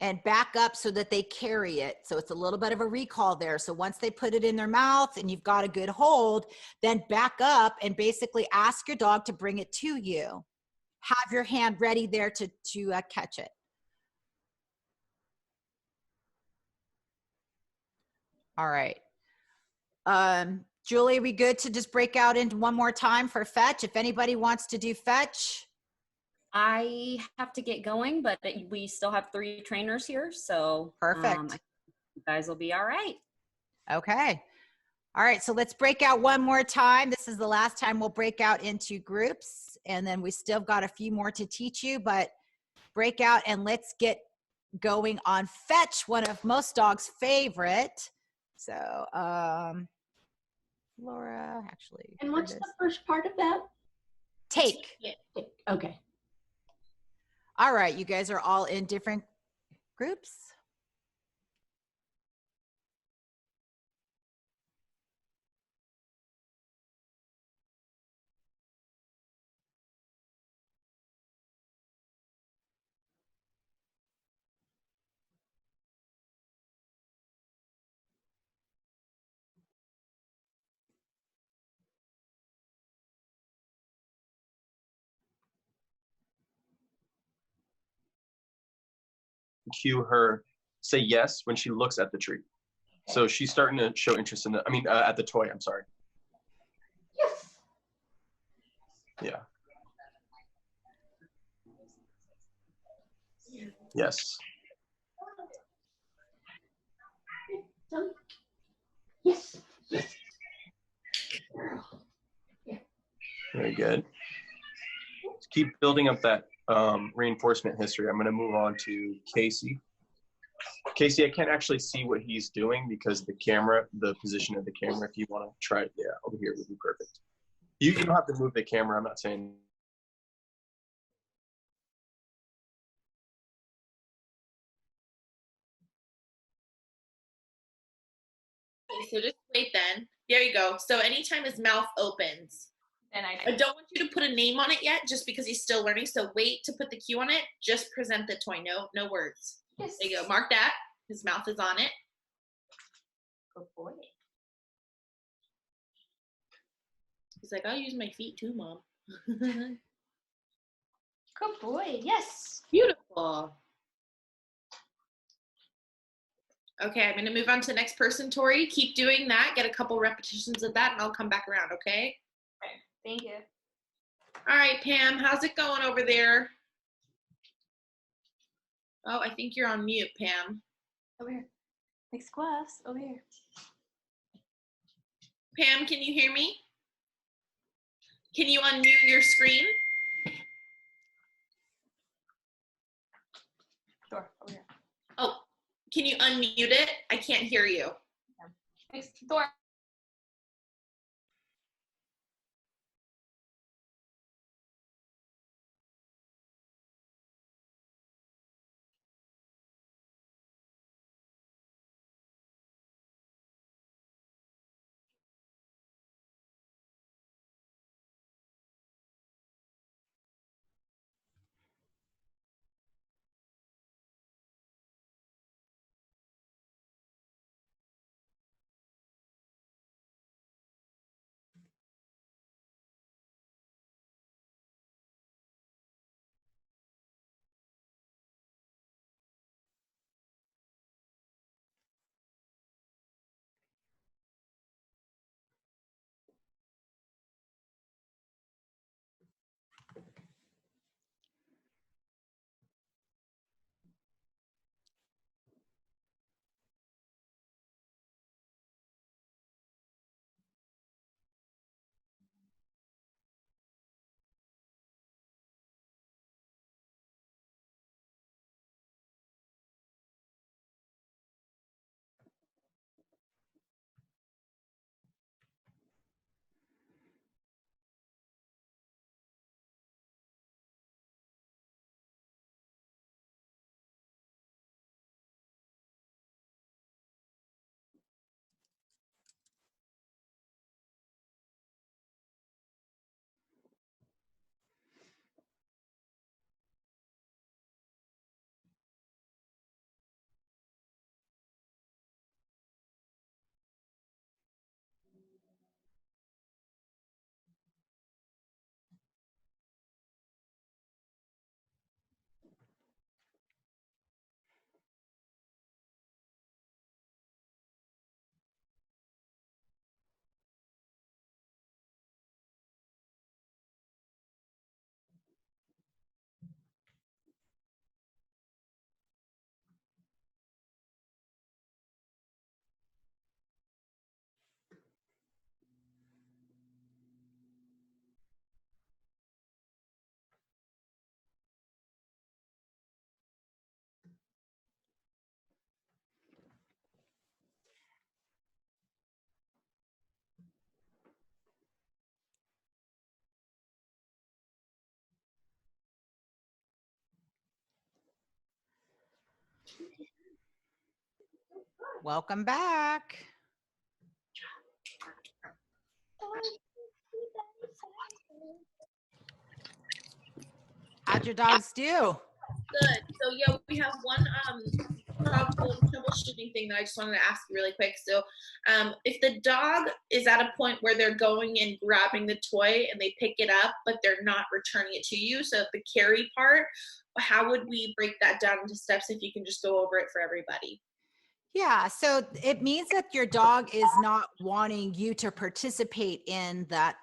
And back up so that they carry it. So it's a little bit of a recall there. So once they put it in their mouth and you've got a good hold, then back up and basically ask your dog to bring it to you. Have your hand ready there to catch it. All right. Julie, are we good to just break out into one more time for fetch? If anybody wants to do fetch. I have to get going, but we still have 3 trainers here, so perfect. You guys will be all right. Okay. All right, so let's break out one more time. This is the last time we'll break out into groups, and then we still got a few more to teach you, but break out and let's get going on fetch, one of most dogs' favorite. So, Laura, actually. And what's the first part of that? Take. Okay. All right, you guys are all in different groups. Cue her, say yes when she looks at the tree. So she's starting to show interest in at the toy, I'm sorry. Yes. Yeah. Yes. Yes. Yes. Very good. Keep building up that reinforcement history. I'm going to move on to Casey. Casey, I can't actually see what he's doing because the camera, the position of the camera, if you want to try it, yeah, over here would be perfect. You don't have to move the camera. I'm not saying. so just wait then. There you go. So anytime his mouth opens, Then I don't want you to put a name on it yet, just because he's still learning. So wait to put the cue on it. Just present the toy. No words. Yes. There you go. Mark that. His mouth is on it. Good boy. He's like, I'll use my feet too, Mom. Good boy. Yes. Beautiful. Okay, I'm going to move on to the next person, Tori. Keep doing that. Get a couple repetitions of that, and I'll come back around, okay? Okay. Thank you. All right, Pam, how's it going over there? Oh, I think you're on mute, Pam. Over here. Next class. Over here. Pam, can you hear me? Can you unmute your screen? Door. Over here. Oh, can you unmute it? I can't hear you. Next door. Welcome back. How'd your dogs do? Good. So yeah, we have one troubleshooting thing that I just wanted to ask you really quick. So if the dog is at a point where they're going and grabbing the toy and they pick it up, but they're not returning it to you, so the carry part, how would we break that down into steps if you can just go over it for everybody? Yeah, so it means that your dog is not wanting you to participate in that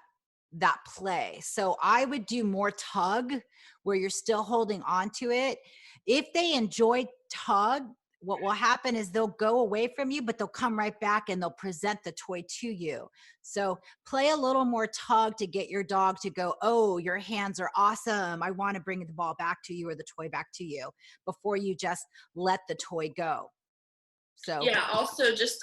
play. So I would do more tug where you're still holding on to it. If they enjoy tug, what will happen is they'll go away from you, but they'll come right back and they'll present the toy to you. So play a little more tug to get your dog to go, oh, your hands are awesome. I want to bring the ball back to you or the toy back to you before you just let the toy go. So yeah, also just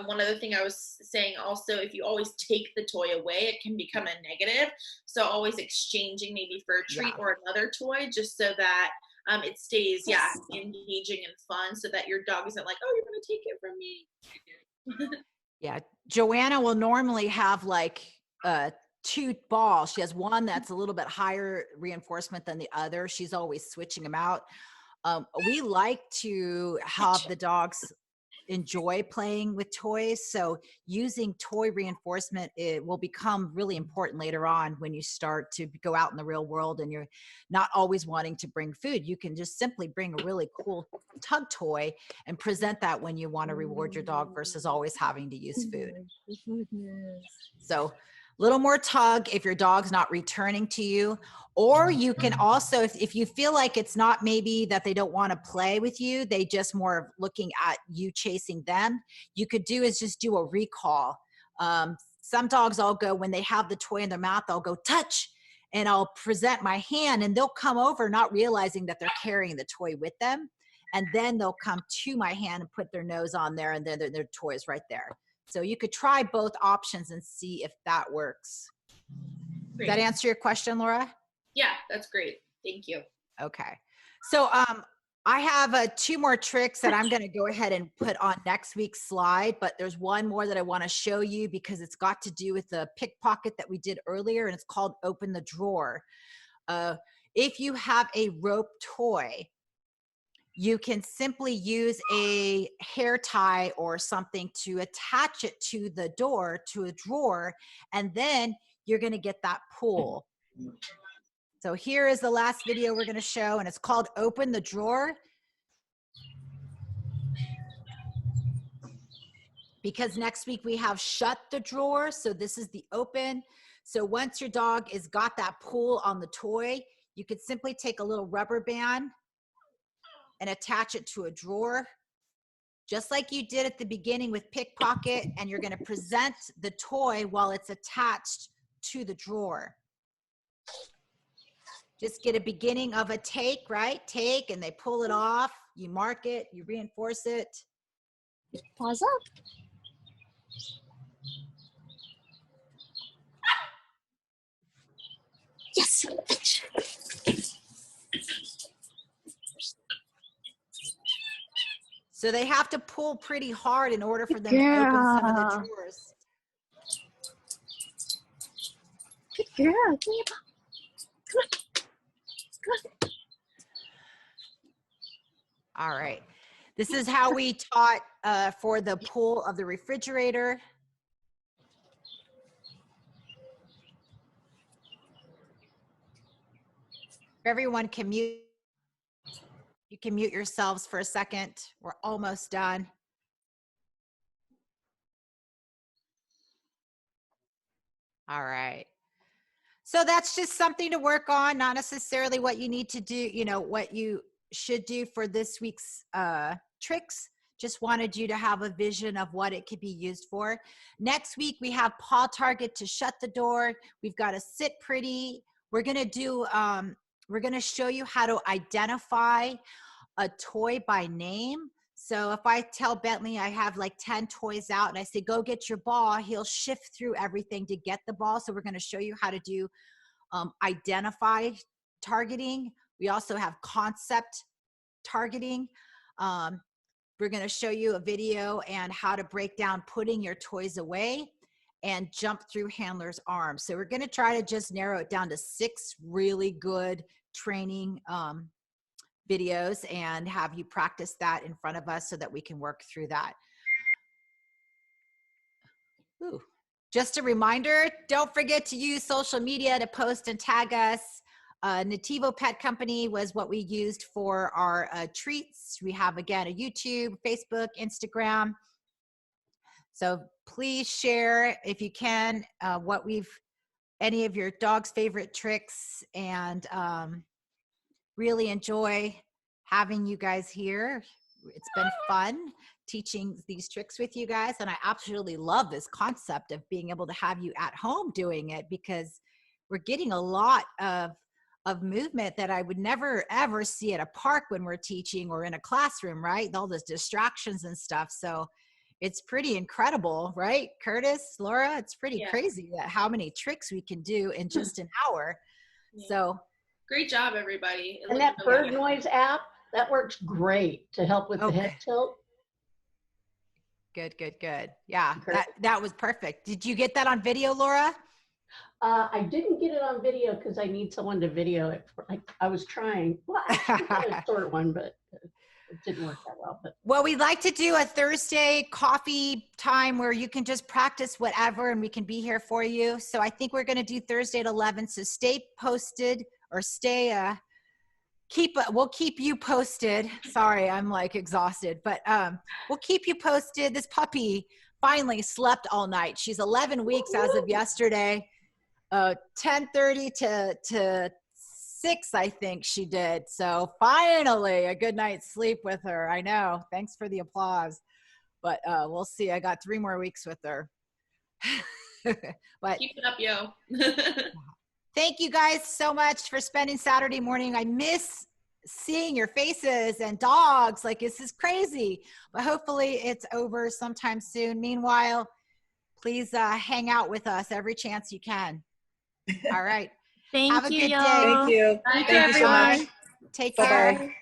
one other thing I was saying also, if you always take the toy away, it can become a negative. So always exchanging maybe for a treat or another toy, just so that it stays, engaging and fun, so that your dog isn't like, oh, you're going to take it from me. Yeah, Joanna will normally have like 2 balls. She has one that's a little bit higher reinforcement than the other. She's always switching them out. We like to have the dogs enjoy playing with toys. So using toy reinforcement, it will become really important later on when you start to go out in the real world and you're not always wanting to bring food. You can just simply bring a really cool tug toy and present that when you want to reward your dog versus always having to use food. So a little more tug if your dog's not returning to you. Or you can also, if you feel like it's not maybe that they don't want to play with you, they just more looking at you chasing them, you could do is just do a recall. Some dogs I'll go, when they have the toy in their mouth, I'll go touch and I'll present my hand and they'll come over not realizing that they're carrying the toy with them. And then they'll come to my hand and put their nose on there and then their toy's right there. So you could try both options and see if that works. Great. Does that answer your question, Laura? Yeah, that's great. Thank you. Okay. So I have 2 more tricks that I'm going to go ahead and put on next week's slide, but there's one more that I want to show you because it's got to do with the pickpocket that we did earlier, and it's called open the drawer. If you have a rope toy, you can simply use a hair tie or something to attach it to the door, to a drawer, and then you're going to get that pull. So here is the last video we're going to show, and it's called Open the Drawer. Because next week we have Shut the Drawer. So this is the open. So once your dog has got that pull on the toy, you could simply take a little rubber band and attach it to a drawer, just like you did at the beginning with pickpocket, and you're going to present the toy while it's attached to the drawer. Just get a beginning of a take, right? Take, and they pull it off. You mark it, you reinforce it. Pause up. Yes. So they have to pull pretty hard in order for them to open some of the drawers. Good girl. Come on. Come on. All right. This is how we taught for the pull of the refrigerator. Everyone can mute. You can mute yourselves for a second. We're almost done. All right. So that's just something to work on, not necessarily what you need to do, you know, what you should do for this week's tricks. Just wanted you to have a vision of what it could be used for. Next week, we have paw target to shut the door. We've got a sit pretty. We're going to do, we're going to show you how to identify a toy by name. So if I tell Bentley I have like 10 toys out and I say, go get your ball, he'll shift through everything to get the ball. So we're going to show you how to do identify targeting. We also have concept targeting. We're going to show you a video and how to break down putting your toys away and jump through handler's arms. So we're going to try to just narrow it down to 6 really good training videos and have you practice that in front of us so that we can work through that. Ooh. Just a reminder, don't forget to use social media to post and tag us. Nativo Pet Company was what we used for our treats. We have, again, a YouTube, Facebook, Instagram. So please share, if you can, any of your dog's favorite tricks, and really enjoy having you guys here. It's been fun teaching these tricks with you guys, and I absolutely love this concept of being able to have you at home doing it, because we're getting a lot of movement that I would never ever see at a park when we're teaching or in a classroom, right? All those distractions and stuff. So it's pretty incredible, right? Kurtis, Laura, it's pretty crazy that how many tricks we can do in just an hour. Yeah. So great job, everybody. And that bird noise app, that works great to help with the head tilt. Good. Yeah, that was perfect. Did you get that on video, Laura? I didn't get it on video because I need someone to video it. I was trying. Well, actually, I got a short one, but it didn't work that well. But well, we'd like to do a Thursday coffee time where you can just practice whatever and we can be here for you. So I think we're going to do Thursday at 11. So stay posted or we'll keep you posted. Sorry, I'm like exhausted, but we'll keep you posted. This puppy finally slept all night. She's 11 weeks as of yesterday. 10:30 to 6, I think she did. So finally a good night's sleep with her. I know. Thanks for the applause. But we'll see. I got 3 more weeks with her. But keep it up, yo. thank you guys so much for spending Saturday morning. I miss seeing your faces and dogs. Like, this is crazy. But hopefully it's over sometime soon. Meanwhile, please hang out with us every chance you can. All right. Thank Have a you, good y'all. day. Thank you. Bye, Thank you so much. Take care. Bye-bye.